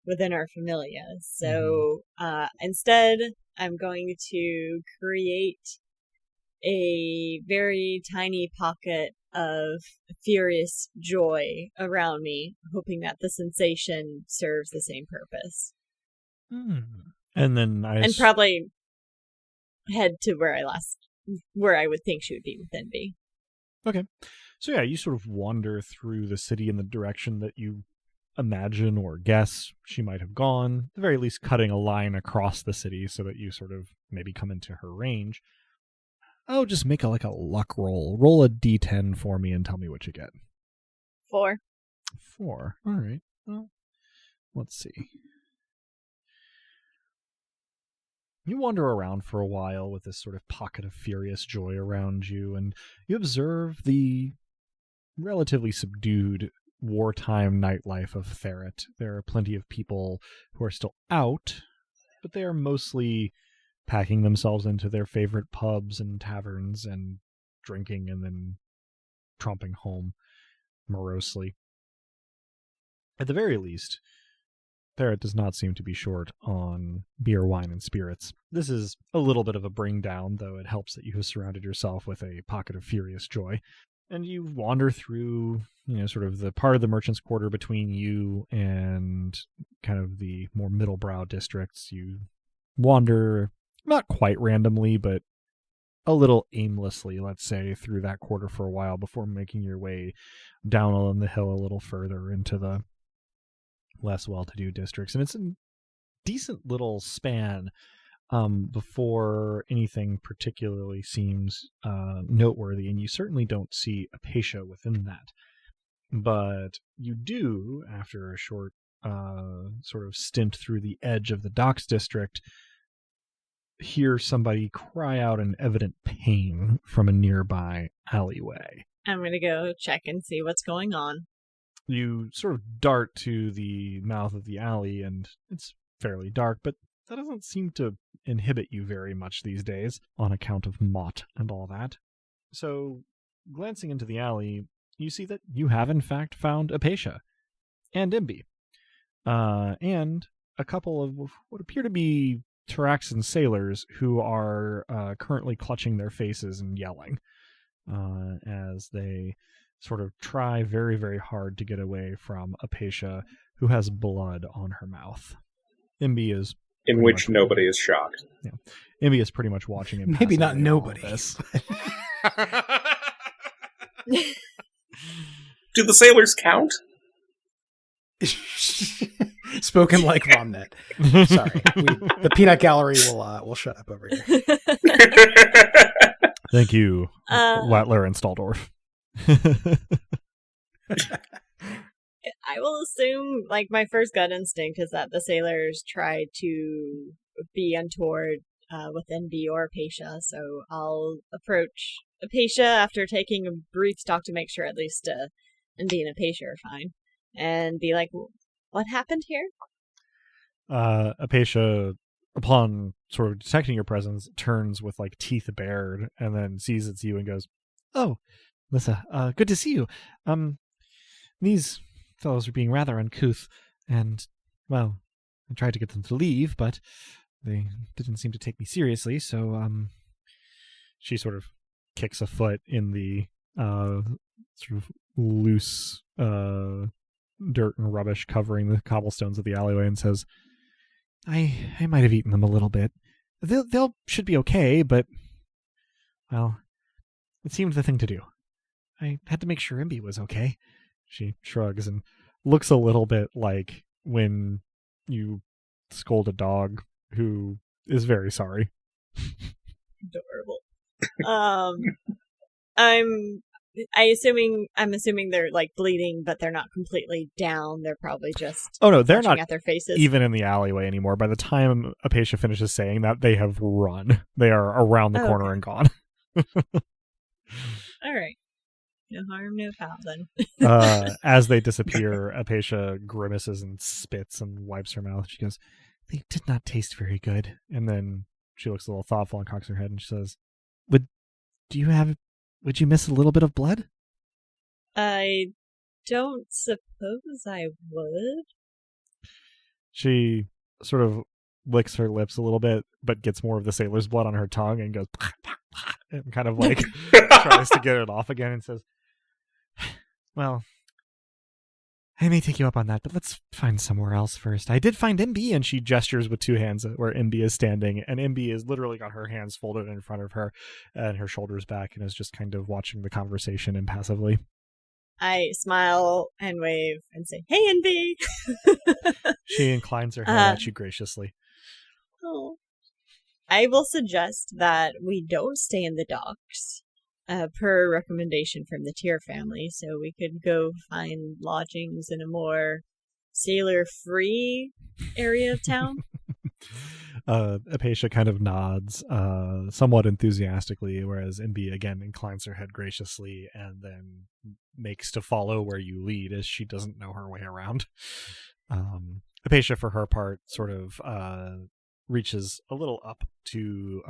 within our familia. So instead, I'm going to create a very tiny pocket of furious joy around me, hoping that the sensation serves the same purpose. And then and probably head to where I would think she would be with Envy. Okay. So yeah, you sort of wander through the city in the direction that you imagine or guess she might have gone, at the very least cutting a line across the city so that you sort of maybe come into her range. Oh, just make a luck roll. Roll a d10 for me and tell me what you get. 4. 4. All right. Well, let's see. You wander around for a while with this sort of pocket of furious joy around you, and you observe the relatively subdued wartime nightlife of Theret. There are plenty of people who are still out, but they are mostly packing themselves into their favorite pubs and taverns and drinking and then tromping home morosely. At the very least, Theret does not seem to be short on beer, wine, and spirits. This is a little bit of a bring down, though it helps that you have surrounded yourself with a pocket of furious joy. And you wander through, sort of the part of the merchant's quarter between you and kind of the more middle-brow districts. You wander, not quite randomly, but a little aimlessly, let's say, through that quarter for a while before making your way down on the hill a little further into the less well-to-do districts. And it's a decent little span before anything particularly seems noteworthy, and you certainly don't see Apatia within that. But you do, after a short sort of stint through the edge of the docks district, hear somebody cry out in evident pain from a nearby alleyway. I'm going to go check and see what's going on. You sort of dart to the mouth of the alley, and it's fairly dark, but that doesn't seem to inhibit you very much these days on account of Mott and all that. So, glancing into the alley, you see that you have in fact found Apatia and Imbi, and a couple of what appear to be Taraxan sailors who are currently clutching their faces and yelling as they sort of try very, very hard to get away from Apatia, who has blood on her mouth. Imbi is In which nobody is shocked. Yeah. Imbi is pretty much watching it. Maybe not nobody. Do the sailors count? Spoken like Romnet. Sorry, the peanut gallery will shut up over here. Thank you, Wattler and Staldorf. I will assume, like, my first gut instinct is that the sailors tried to be untoward with Envy or Apatia, so I'll approach Apatia after taking a brief talk to make sure at least Envy and Apatia are fine, and be like, what happened here? Apatia, upon sort of detecting your presence, turns with like teeth bared and then sees it's you and goes, "Oh, Lissa, good to see you. These fellows are being rather uncouth, and, well, I tried to get them to leave, but they didn't seem to take me seriously, so, she sort of kicks a foot in the, sort of loose, dirt and rubbish covering the cobblestones of the alleyway and says, I might have eaten them a little bit. They'll should be okay, but, well, it seemed the thing to do. I had to make sure Imbi was okay." She shrugs and looks a little bit like when you scold a dog who is very sorry. Adorable. I'm assuming they're like bleeding, but they're not completely down. They're probably just they're not at their faces. Even in the alleyway anymore. By the time Apatia finishes saying that, they have run. They are around the corner and gone. All right. No harm, no foul then. As they disappear, Apatia grimaces and spits and wipes her mouth. She goes, "They did not taste very good." And then she looks a little thoughtful and cocks her head and she says, Would you miss a little bit of blood?" I don't suppose I would. She sort of licks her lips a little bit, but gets more of the sailor's blood on her tongue and goes, and kind of like tries to get it off again and says, "Well, I may take you up on that, but let's find somewhere else first. I did find Imbi," and she gestures with two hands where Imbi is standing, and Imbi has literally got her hands folded in front of her and her shoulders back and is just kind of watching the conversation impassively. I smile and wave and say, "Hey, Envy!" She inclines her head at you graciously. Oh. I will suggest that we don't stay in the docks, per recommendation from the Tier family, so we could go find lodgings in a more sailor-free area of town. Apatia kind of nods, somewhat enthusiastically, whereas Imbi again inclines her head graciously and then makes to follow where you lead, as she doesn't know her way around. Apatia, for her part, sort of reaches a little up to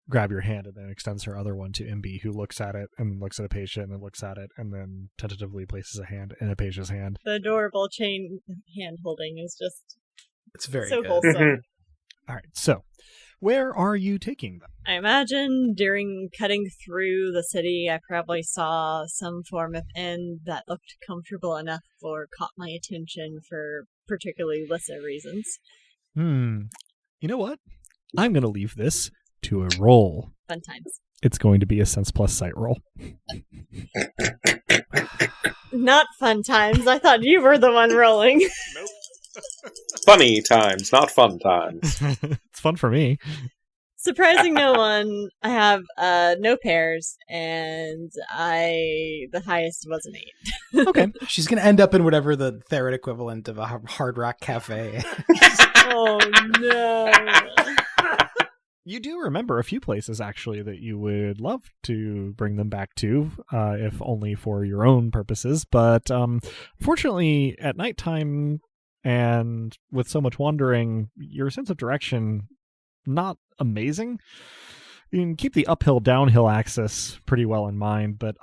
grab your hand and then extends her other one to Imbi, who looks at it and looks at Apatia and then looks at it and then tentatively places a hand in Apatia's hand. The adorable chain hand holding is just it's very so good. wholesome. All right, so where are you taking them? I imagine during cutting through the city, I probably saw some form of inn that looked comfortable enough or caught my attention for particularly Lissa reasons. You know what? I'm going to leave this to a roll. Fun times. It's going to be a Sense Plus Sight roll. Not fun times. I thought you were the one rolling. Nope. Funny times, not fun times. It's fun for me. Surprising no one. I have no pairs, and the highest was an 8. Okay. She's going to end up in whatever the Theret equivalent of a Hard Rock Cafe. Oh, no. You do remember a few places, actually, that you would love to bring them back to, if only for your own purposes. But fortunately, at nighttime and with so much wandering, your sense of direction, not amazing. You can keep the uphill-downhill axis pretty well in mind, but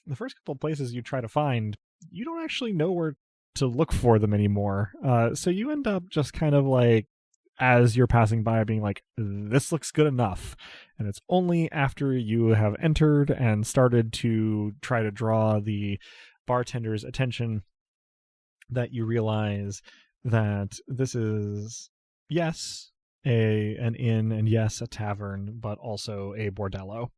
the first couple of places you try to find, you don't actually know where to look for them anymore. So you end up just kind of like as you're passing by being like, this looks good enough. And it's only after you have entered and started to try to draw the bartender's attention that you realize that this is, yes, an inn, and yes, a tavern, but also a bordello.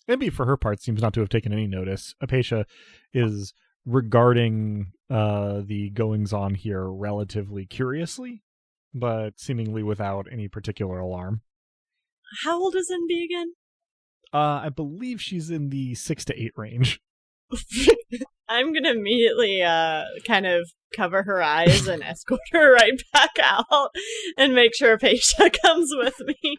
Emby, for her part, seems not to have taken any notice. Apatia is regarding the goings-on here relatively curiously, but seemingly without any particular alarm. How old is Envy again? I believe she's in the 6 to 8 range. I'm gonna immediately kind of cover her eyes and escort her right back out and make sure Apatia comes with me.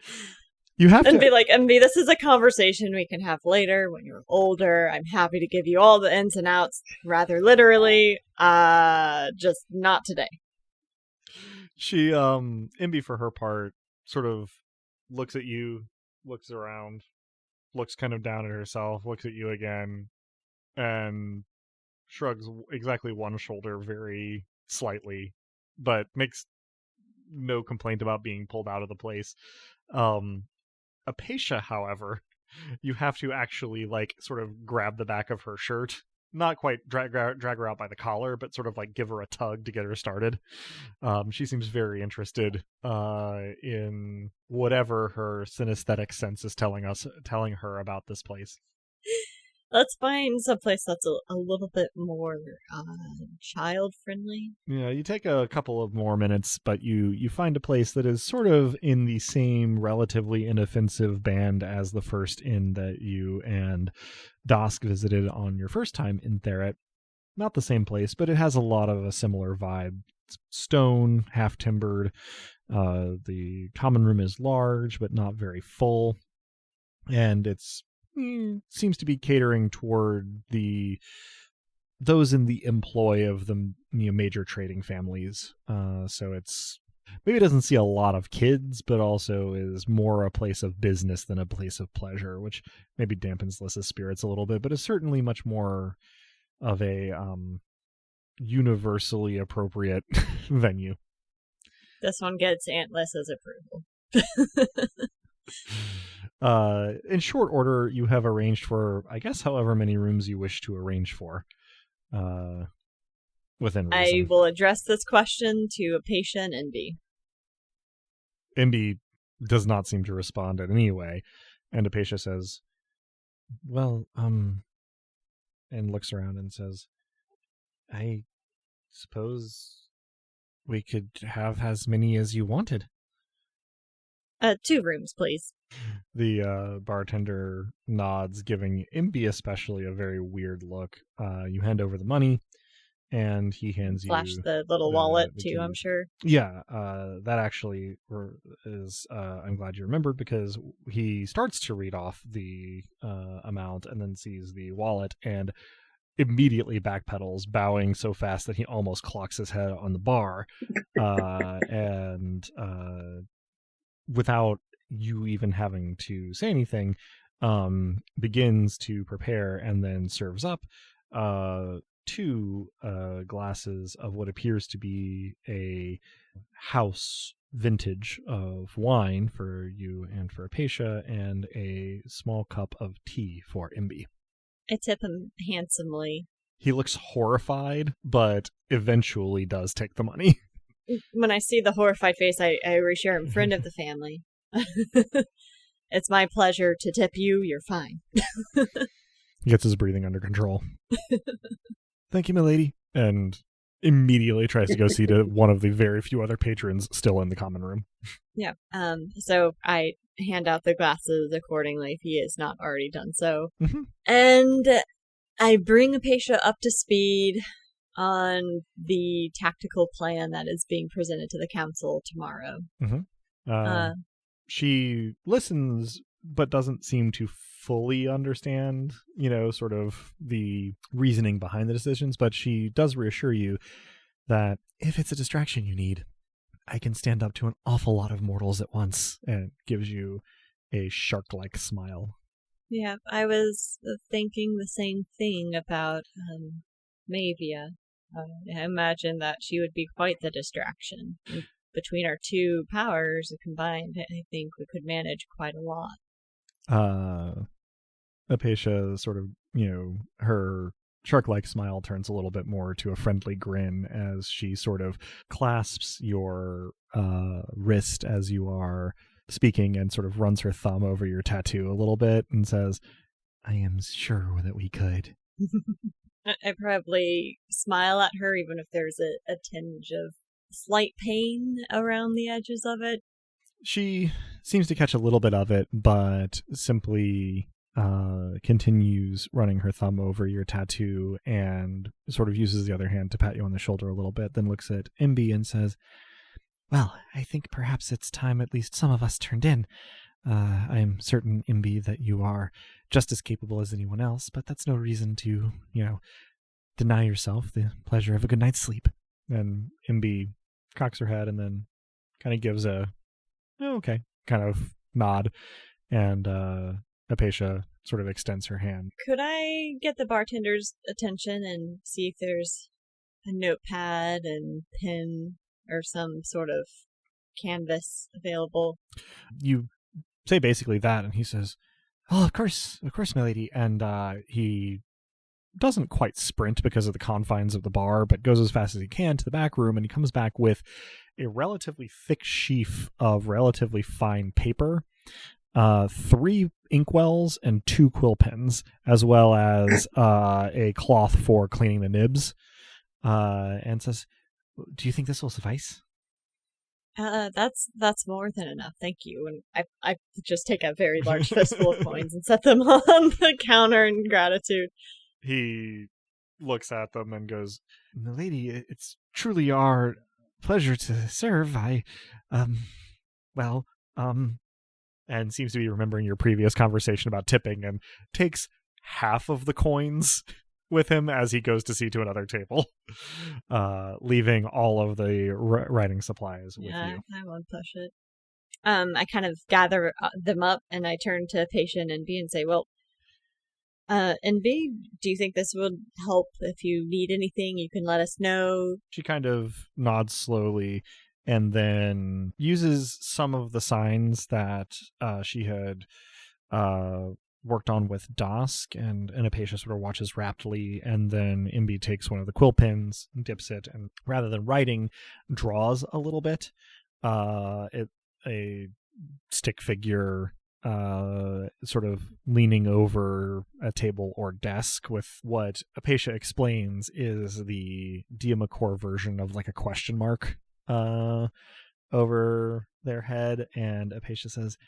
You have and to be like, Envy, this is a conversation we can have later when you're older. I'm happy to give you all the ins and outs, rather literally. Just not today. She, Emby, for her part, sort of looks at you, looks around, looks kind of down at herself, looks at you again, and shrugs exactly one shoulder very slightly, but makes no complaint about being pulled out of the place. Apatia, however, you have to actually, like, sort of grab the back of her shirt. Not quite drag her out by the collar, but sort of like give her a tug to get her started. She seems very interested in whatever her synesthetic sense is telling her about this place. Let's find someplace that's a little bit more child-friendly. Yeah, you take a couple of more minutes, but you find a place that is sort of in the same relatively inoffensive band as the first inn that you and Dosk visited on your first time in Theret. Not the same place, but it has a lot of a similar vibe. It's stone, half-timbered. The common room is large, but not very full. And it's seems to be catering toward those in the employ of the major trading families. So it's maybe it doesn't see a lot of kids, but also is more a place of business than a place of pleasure, which maybe dampens Lyssa's spirits a little bit, but is certainly much more of a universally appropriate venue. This one gets Aunt Lyssa's approval. In short order, you have arranged for, I guess, however many rooms you wish to arrange for. Within reason. I will address this question to Apatia and Envy. Envy does not seem to respond in any way, and Apatia says, well, and looks around and says, I suppose we could have as many as you wanted. 2 rooms, please. The bartender nods, giving Imbi especially a very weird look. You hand over the money, and he hands Flash you the little wallet, too, I'm sure. Yeah, that actually is, I'm glad you remembered, because he starts to read off the amount and then sees the wallet and immediately backpedals, bowing so fast that he almost clocks his head on the bar. And without you even having to say anything, begins to prepare and then serves up 2 glasses of what appears to be a house vintage of wine for you and for Apatia, and a small cup of tea for Imbi. I tip him handsomely. He looks horrified, but eventually does take the money. When I see the horrified face, I reassure him, friend of the family. It's my pleasure to tip you. You're fine. He gets his breathing under control. Thank you, milady. And immediately tries to go see to one of the very few other patrons still in the common room. Yeah. So I hand out the glasses accordingly if he has not already done so. Mm-hmm. And I bring Apatia up to speed on the tactical plan that is being presented to the council tomorrow. Mm-hmm. She listens, but doesn't seem to fully understand, sort of the reasoning behind the decisions, but she does reassure you that if it's a distraction you need, I can stand up to an awful lot of mortals at once, and gives you a shark-like smile. Yeah, I was thinking the same thing about Mavia. I imagine that she would be quite the distraction. And between our two powers combined, I think we could manage quite a lot. Apatia sort of, her shark-like smile turns a little bit more to a friendly grin as she sort of clasps your wrist as you are speaking and sort of runs her thumb over your tattoo a little bit and says, I am sure that we could. I probably smile at her even if there's a tinge of slight pain around the edges of it. She seems to catch a little bit of it, but simply continues running her thumb over your tattoo and sort of uses the other hand to pat you on the shoulder a little bit, then looks at Imbi and says, well, I think perhaps it's time at least some of us turned in. I am certain, Imbi, that you are just as capable as anyone else, but that's no reason to, deny yourself the pleasure of a good night's sleep. And Imbi cocks her head and then kind of gives a, okay, kind of nod. And Apatia sort of extends her hand. Could I get the bartender's attention and see if there's a notepad and pen or some sort of canvas available? You say basically that, and he says, oh, of course, my lady. And he doesn't quite sprint because of the confines of the bar, but goes as fast as he can to the back room, and he comes back with a relatively thick sheaf of relatively fine paper, 3 inkwells and 2 quill pens, as well as a cloth for cleaning the nibs, and says, do you think this will suffice? That's more than enough, thank you. And I just take a very large fistful of coins and set them on the counter in gratitude. He looks at them and goes, "Milady, it's truly our pleasure to serve. And seems to be remembering your previous conversation about tipping and takes half of the coins with him as he goes to see to another table, leaving all of the writing supplies with you. I won't push it. I kind of gather them up and I turn to Patient and B and say, well, and B, do you think this would help? If you need anything, you can let us know. She kind of nods slowly and then uses some of the signs that she had worked on with Dosk, and Apatia sort of watches raptly, and then Imbi takes one of the quill pens, dips it, and rather than writing, draws a little bit. A stick figure sort of leaning over a table or desk with what Apatia explains is the Diamakor version of like a question mark over their head, and Apatia says,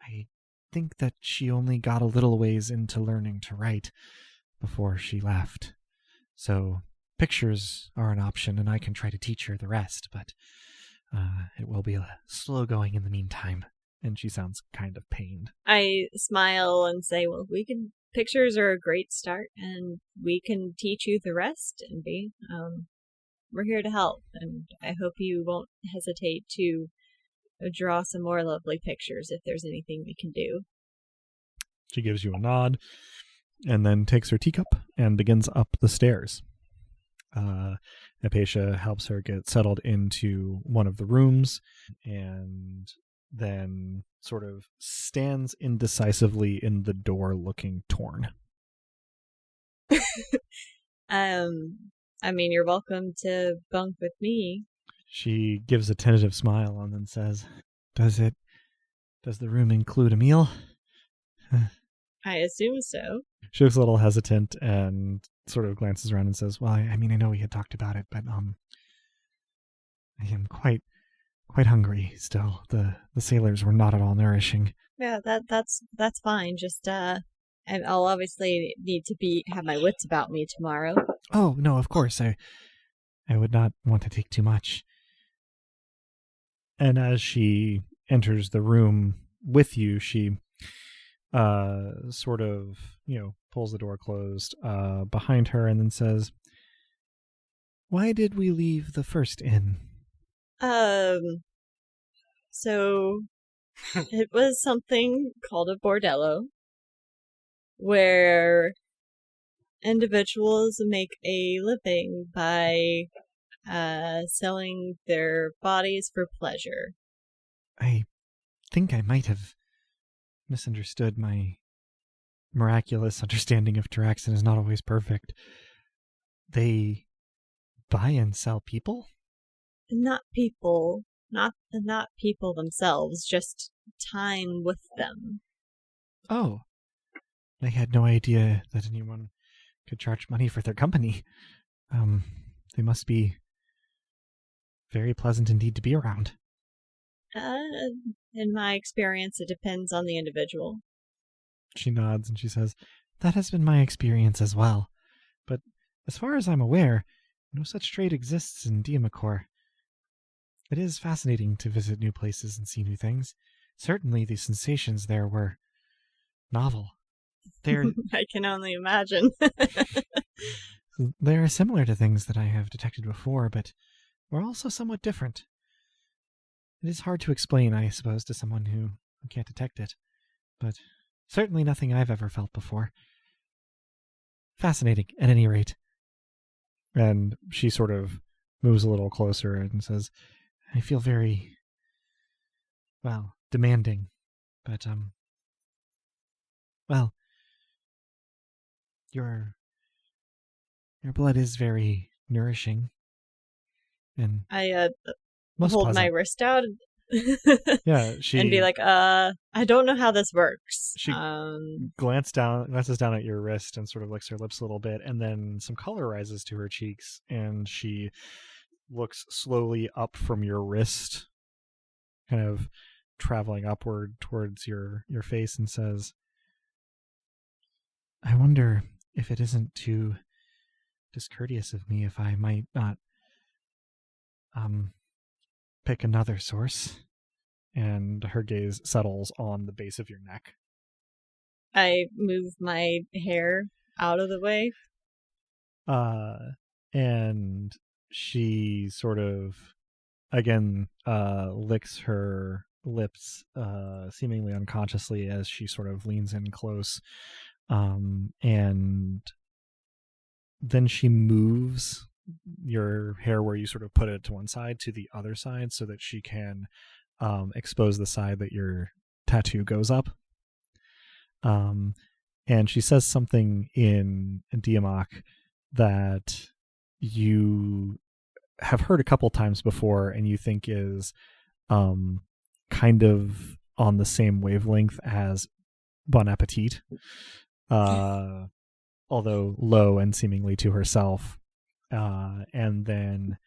I think that she only got a little ways into learning to write before she left. So pictures are an option, and I can try to teach her the rest, but it will be slow going in the meantime. And she sounds kind of pained. I smile and say, well, pictures are a great start, and we can teach you the rest, and we're here to help, and I hope you won't hesitate to draw some more lovely pictures if there's anything we can do. She gives you a nod and then takes her teacup and begins up the stairs. Apatia helps her get settled into one of the rooms and then sort of stands indecisively in the door looking torn. I mean, you're welcome to bunk with me. She gives a tentative smile and then says, Does the room include a meal? I assume so. She looks a little hesitant and sort of glances around and says, well, I mean, I know we had talked about it, but I am quite hungry still. The sailors were not at all nourishing. Yeah, that's fine. Just I'll obviously need to have my wits about me tomorrow. Oh, no, of course. I would not want to take too much. And as she enters the room with you, she sort of, pulls the door closed behind her and then says, why did we leave the first inn? So it was something called a bordello, where individuals make a living by selling their bodies for pleasure. I think I might have misunderstood. My miraculous understanding of Taraxin is not always perfect. They buy and sell people? Not people, not people themselves, just time with them. Oh, I had no idea that anyone could charge money for their company. They must be very pleasant indeed to be around. In my experience, it depends on the individual. She nods and she says, "That has been my experience as well. But as far as I'm aware, no such trade exists in Diamacor. It is fascinating to visit new places and see new things. Certainly the sensations there were novel. I can only imagine. They're similar to things that I have detected before, but were also somewhat different. It is hard to explain, I suppose, to someone who can't detect it, but certainly nothing I've ever felt before. Fascinating, at any rate." And she sort of moves a little closer and says, "I feel very, well, demanding, but, well, your blood is very nourishing, and I most hold pleasant." my wrist out Yeah, and be like, I don't know how this works. She glances down at your wrist and sort of licks her lips a little bit, and then some color rises to her cheeks, and she looks slowly up from your wrist, kind of traveling upward towards your face, and says, "I wonder if it isn't too discourteous of me if I might not pick another source." And her gaze settles on the base of your neck. I move my hair out of the way. And she sort of again licks her lips seemingly unconsciously as she sort of leans in close, and then she moves your hair where you sort of put it to one side to the other side so that she can expose the side that your tattoo goes up. And she says something in Diamok that you have heard a couple times before and you think is kind of on the same wavelength as Bon Appetit, although low and seemingly to herself. And then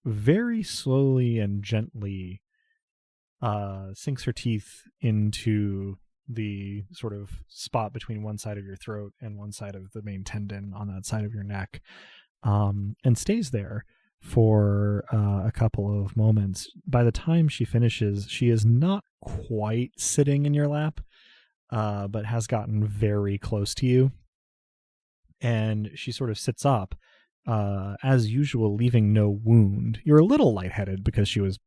very slowly and gently sinks her teeth into the sort of spot between one side of your throat and one side of the main tendon on that side of your neck, and stays there for a couple of moments. By the time she finishes, she is not quite sitting in your lap, but has gotten very close to you. And she sort of sits up, as usual, leaving no wound. You're a little lightheaded because she was,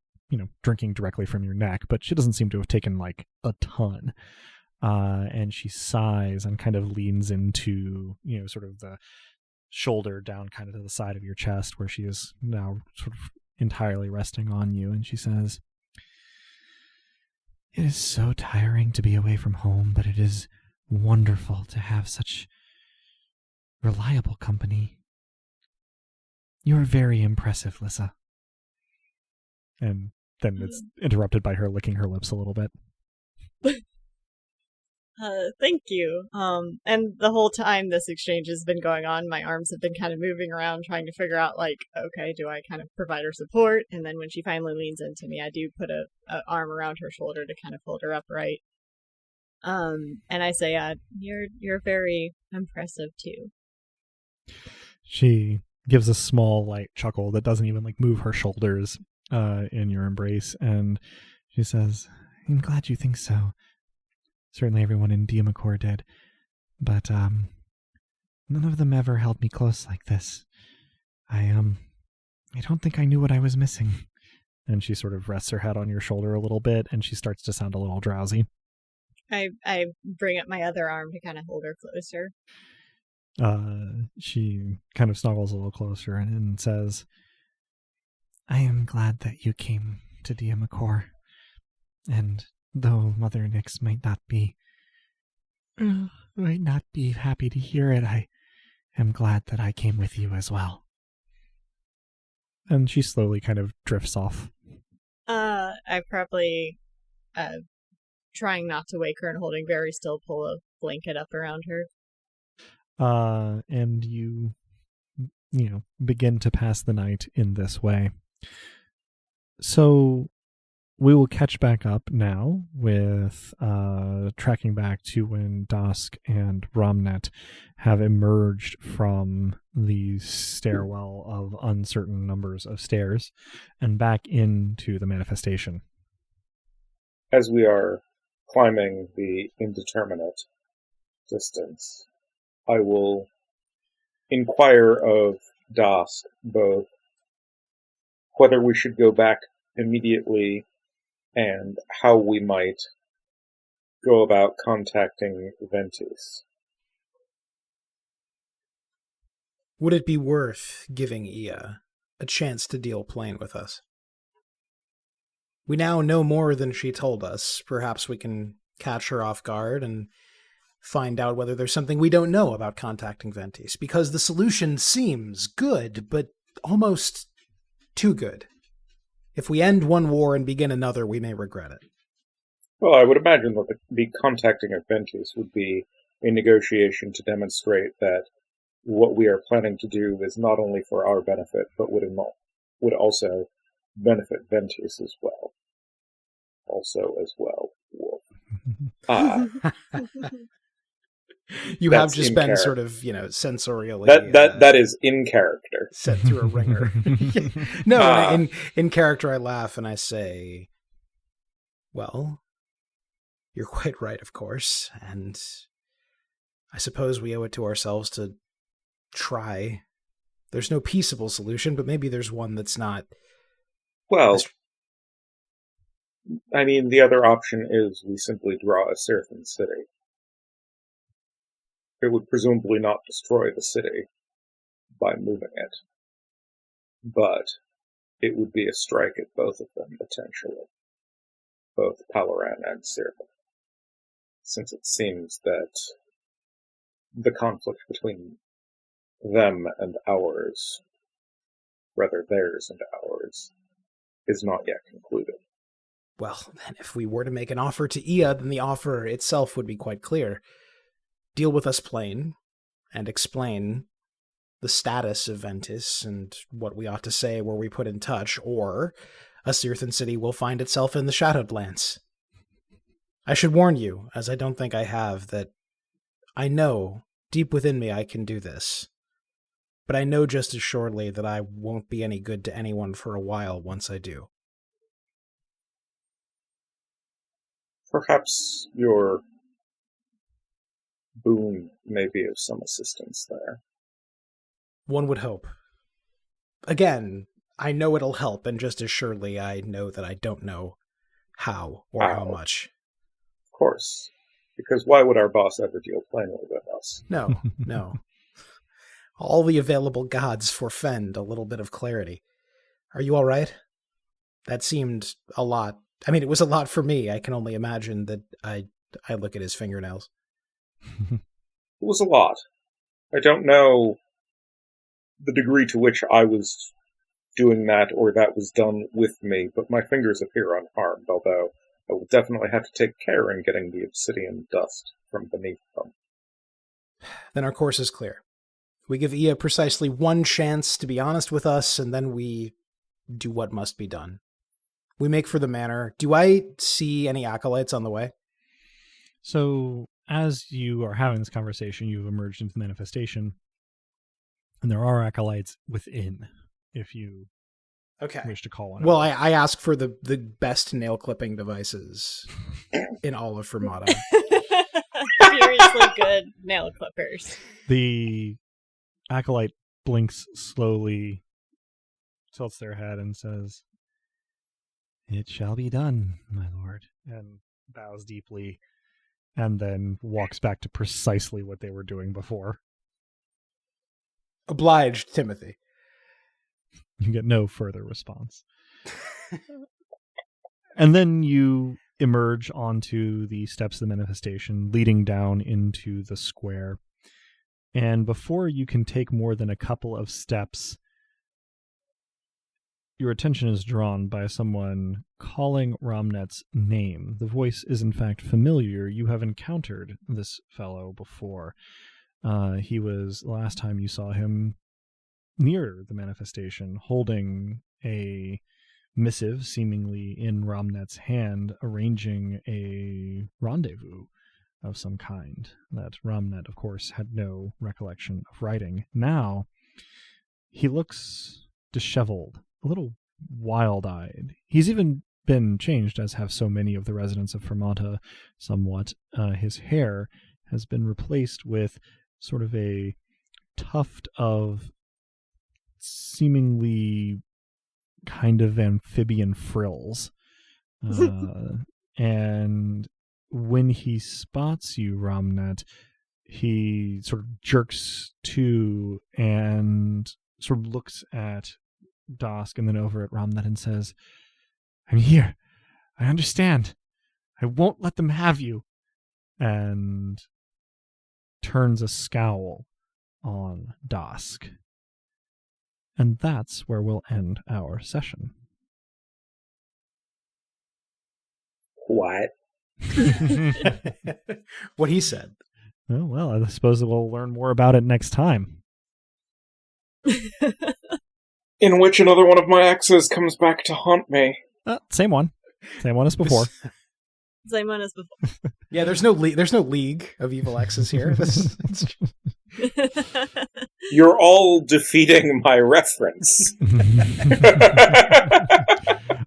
drinking directly from your neck, but she doesn't seem to have taken like a ton. And she sighs and kind of leans into, sort of the shoulder down kind of to the side of your chest where she is now sort of entirely resting on you. And she says, "It is so tiring to be away from home, but it is wonderful to have such reliable company. You are very impressive, Lissa." And then it's interrupted by her licking her lips a little bit. Thank you. And the whole time this exchange has been going on, my arms have been kind of moving around trying to figure out, like, okay, do I kind of provide her support? And then when she finally leans into me, I do put a arm around her shoulder to kind of hold her upright. And I say, you're very impressive too. She gives a small, light chuckle that doesn't even, move her shoulders in your embrace, and she says, "I'm glad you think so. Certainly everyone in Diamacor did, but none of them ever held me close like this. I don't think I knew what I was missing." And she sort of rests her head on your shoulder a little bit, and she starts to sound a little drowsy. I bring up my other arm to kind of hold her closer. She kind of snuggles a little closer and says, I am glad that you came to Diamakor. And though Mother Nix might not be happy to hear it, I am glad that I came with you as well. And she slowly kind of drifts off. I probably, trying not to wake her and holding very still, pull a blanket up around her. And you begin to pass the night in this way. So we will catch back up now with tracking back to when Dusk and Romnet have emerged from the stairwell of uncertain numbers of stairs and back into the manifestation. As we are climbing the indeterminate distance, I will inquire of Dusk both whether we should go back immediately and how we might go about contacting Ventus. Would it be worth giving Ia a chance to deal plain with us? We now know more than she told us. Perhaps we can catch her off guard and find out whether there's something we don't know about contacting Ventus, because the solution seems good, but almost too good. If we end one war and begin another, we may regret it. Well, I would imagine that the contacting of Ventus would be a negotiation to demonstrate that what we are planning to do is not only for our benefit, but would also benefit Ventus as well. Wolf. You have just been sort of, sensorially... That is in character. Set through a ringer. No, in character I laugh and I say, well, you're quite right, of course, and I suppose we owe it to ourselves to try. There's no peaceable solution, but maybe there's one that's not... Well, I mean, the other option is we simply draw a Seraphim city. It would presumably not destroy the city by moving it, but it would be a strike at both of them, potentially. Both Palaran and Seraphim. Since it seems that the conflict between them and ours, rather theirs and ours, is not yet concluded. Well, then if we were to make an offer to Ia, then the offer itself would be quite clear. Deal with us plain, and explain the status of Ventus and what we ought to say were we put in touch, or a Sirthan city will find itself in the Shadowed Lands. I should warn you, as I don't think I have, that I know, deep within me, I can do this. But I know just as surely that I won't be any good to anyone for a while once I do. Perhaps your boon may be of some assistance there. One would hope. Again, I know it'll help, and just as surely I know that I don't know how or how much. Of course. Because why would our boss ever deal plainly with us? No. All the available gods forfend a little bit of clarity. Are you all right? That seemed a lot. I mean, it was a lot for me. I can only imagine that I look at his fingernails. It was a lot. I don't know the degree to which I was doing that or that was done with me, but my fingers appear unharmed, although I will definitely have to take care in getting the obsidian dust from beneath them. Then our course is clear. We give Ia precisely one chance to be honest with us, and then we do what must be done. We make for the manor. Do I see any acolytes on the way? So, as you are having this conversation, you've emerged into the manifestation, and there are acolytes within, if you wish to call one. Well, I ask for the best nail clipping devices in all of Fermata. Seriously good nail clippers. The acolyte blinks slowly, tilts their head, and says, "It shall be done, my lord," and bows deeply, and then walks back to precisely what they were doing before. Obliged, Timothy. You get no further response. And then you emerge onto the steps of the manifestation, leading down into the square. And before you can take more than a couple of steps, your attention is drawn by someone calling Romnet's name. The voice is in fact familiar. You have encountered this fellow before. He was, last time you saw him, near the manifestation, holding a missive, seemingly in Romnet's hand, arranging a rendezvous of some kind that Romnet, of course, had no recollection of writing. Now, he looks disheveled, a little wild-eyed. He's even been changed, as have so many of the residents of Fermata, somewhat. His hair has been replaced with sort of a tuft of seemingly kind of amphibian frills. And when he spots you, Romnet, he sort of jerks to and sort of looks at Dosk and then over at Romnet and says, "I'm here. I understand. I won't let them have you." And turns a scowl on Dosk. And that's where we'll end our session. What? What he said. Oh, well, I suppose we'll learn more about it next time. In which another one of my exes comes back to haunt me. Same one. Same one as before. Same one as before. Yeah, there's no league of evil exes here. You're all defeating my reference.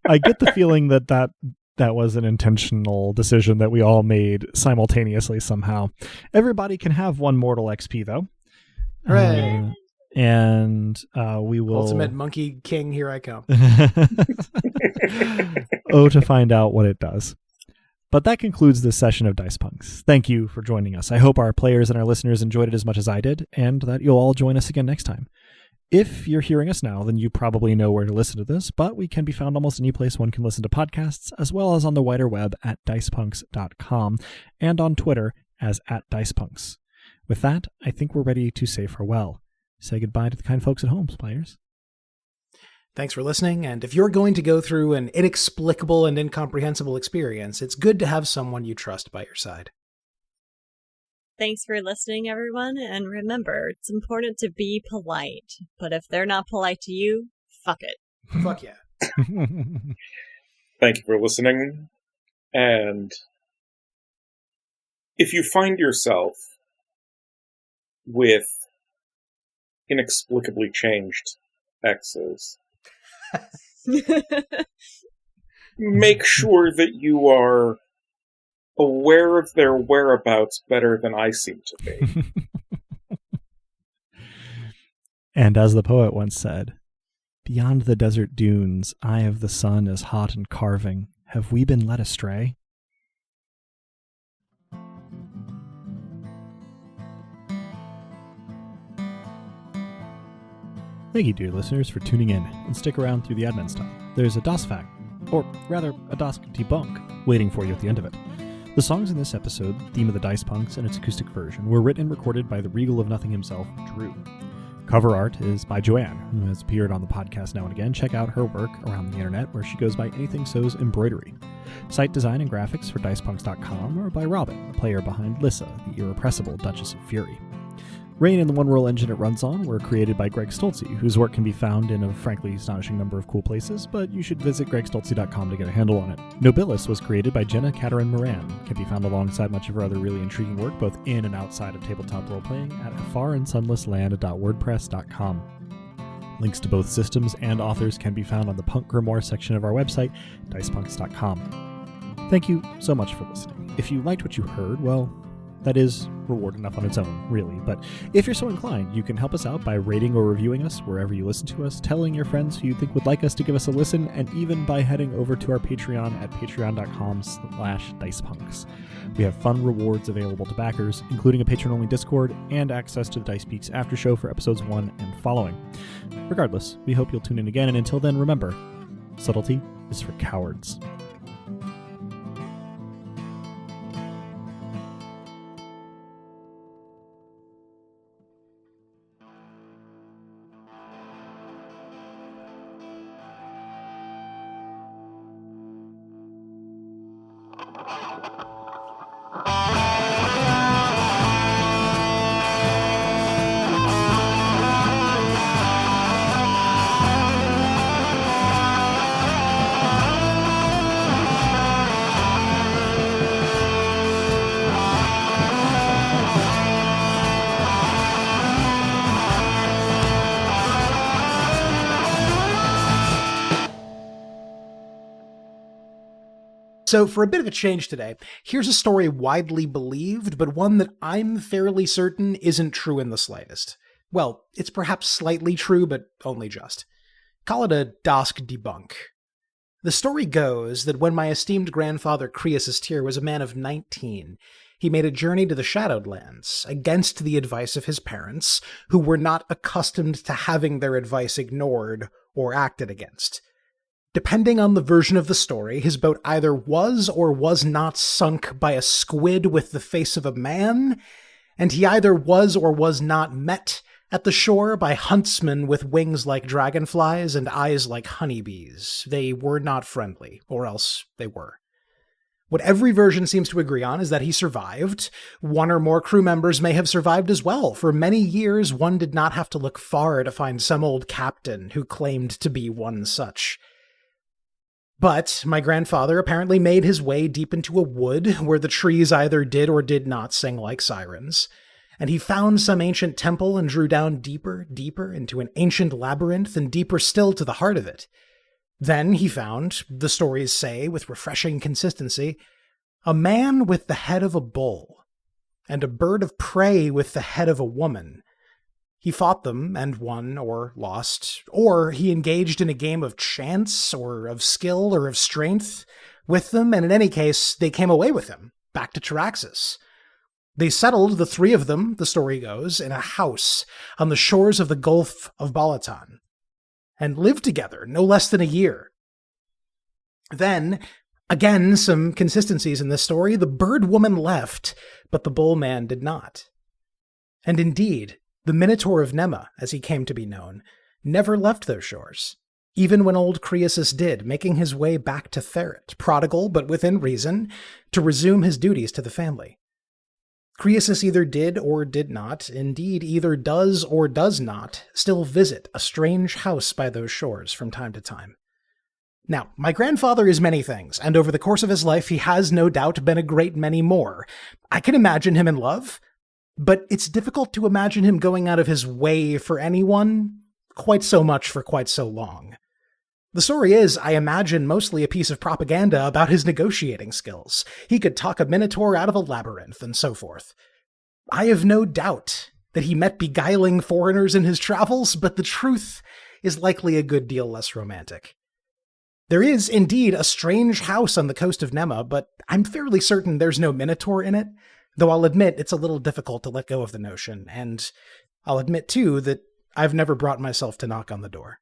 I get the feeling that was an intentional decision that we all made simultaneously somehow. Everybody can have one mortal XP, though. Hooray! And we will... Ultimate Monkey King, here I come. To find out what it does. But that concludes this session of Dice Punks. Thank you for joining us. I hope our players and our listeners enjoyed it as much as I did, and that you'll all join us again next time. If you're hearing us now, then you probably know where to listen to this, but we can be found almost any place one can listen to podcasts, as well as on the wider web at dicepunks.com, and on Twitter as @dicepunks. With that, I think we're ready to say farewell. Say goodbye to the kind folks at home, players. Thanks for listening, and if you're going to go through an inexplicable and incomprehensible experience, it's good to have someone you trust by your side. Thanks for listening, everyone, and remember, it's important to be polite, but if they're not polite to you, fuck it. Fuck yeah. Thank you for listening, and if you find yourself with inexplicably changed exes, make sure that you are aware of their whereabouts better than I seem to be. And as the poet once said, "Beyond the desert dunes, eye of the sun is hot and carving. Have we been led astray?" Thank you, dear listeners, for tuning in, and stick around through the admin stuff. There's a DOS fact, or rather, a DOS debunk, waiting for you at the end of it. The songs in this episode, Theme of the Dice Punks and its acoustic version, were written and recorded by the Regal of Nothing himself, Drew. Cover art is by Joanne, who has appeared on the podcast now and again. Check out her work around the internet, where she goes by Anything So's Embroidery. Site design and graphics for dicepunks.com are by Robin, the player behind Lissa, the irrepressible Duchess of Fury. Rain and the One World engine it runs on were created by Greg Stolze, whose work can be found in a frankly astonishing number of cool places, but you should visit gregstolze.com to get a handle on it. Nobilis was created by Jenna Caterin Moran, can be found alongside much of her other really intriguing work, both in and outside of tabletop roleplaying, at farandsunlessland.wordpress.com. Links to both systems and authors can be found on the Punk Grimoire section of our website, dicepunks.com. Thank you so much for listening. If you liked what you heard, well, that is reward enough on its own, really. But if you're so inclined, you can help us out by rating or reviewing us wherever you listen to us, telling your friends who you think would like us to give us a listen, and even by heading over to our Patreon at patreon.com/dicepunks. We have fun rewards available to backers, including a patron-only Discord and access to the Dice Peaks after show for episodes 1 and following. Regardless, we hope you'll tune in again, and until then, remember, subtlety is for cowards. So for a bit of a change today, here's a story widely believed, but one that I'm fairly certain isn't true in the slightest. Well, it's perhaps slightly true, but only just. Call it a Dosk debunk. The story goes that when my esteemed grandfather Croesus Tyr was a man of 19, he made a journey to the Shadowed Lands against the advice of his parents, who were not accustomed to having their advice ignored or acted against. Depending on the version of the story, his boat either was or was not sunk by a squid with the face of a man, and he either was or was not met at the shore by huntsmen with wings like dragonflies and eyes like honeybees. They were not friendly, or else they were. What every version seems to agree on is that he survived. One or more crew members may have survived as well. For many years, one did not have to look far to find some old captain who claimed to be one such. But my grandfather apparently made his way deep into a wood where the trees either did or did not sing like sirens, and he found some ancient temple and drew down deeper into an ancient labyrinth and deeper still to the heart of it. Then he found, the stories say with refreshing consistency, a man with the head of a bull and a bird of prey with the head of a woman. He fought them and won or lost, or he engaged in a game of chance or of skill or of strength with them, and in any case, they came away with him, back to Taraxis. They settled, the three of them, the story goes, in a house on the shores of the Gulf of Balatan, and lived together no less than a year. Then, again, some consistencies in this story, the bird woman left, but the bull man did not. And indeed, the Minotaur of Nema, as he came to be known, never left those shores, even when old Croesus did, making his way back to Theret, prodigal but within reason, to resume his duties to the family. Croesus either did or did not, indeed either does or does not, still visit a strange house by those shores from time to time. Now, my grandfather is many things, and over the course of his life he has no doubt been a great many more. I can imagine him in love, but it's difficult to imagine him going out of his way for anyone quite so much for quite so long. The story is, I imagine, mostly a piece of propaganda about his negotiating skills. He could talk a minotaur out of a labyrinth and so forth. I have no doubt that he met beguiling foreigners in his travels, but the truth is likely a good deal less romantic. There is, indeed, a strange house on the coast of Nema, but I'm fairly certain there's no minotaur in it, though I'll admit it's a little difficult to let go of the notion, and I'll admit, too, that I've never brought myself to knock on the door.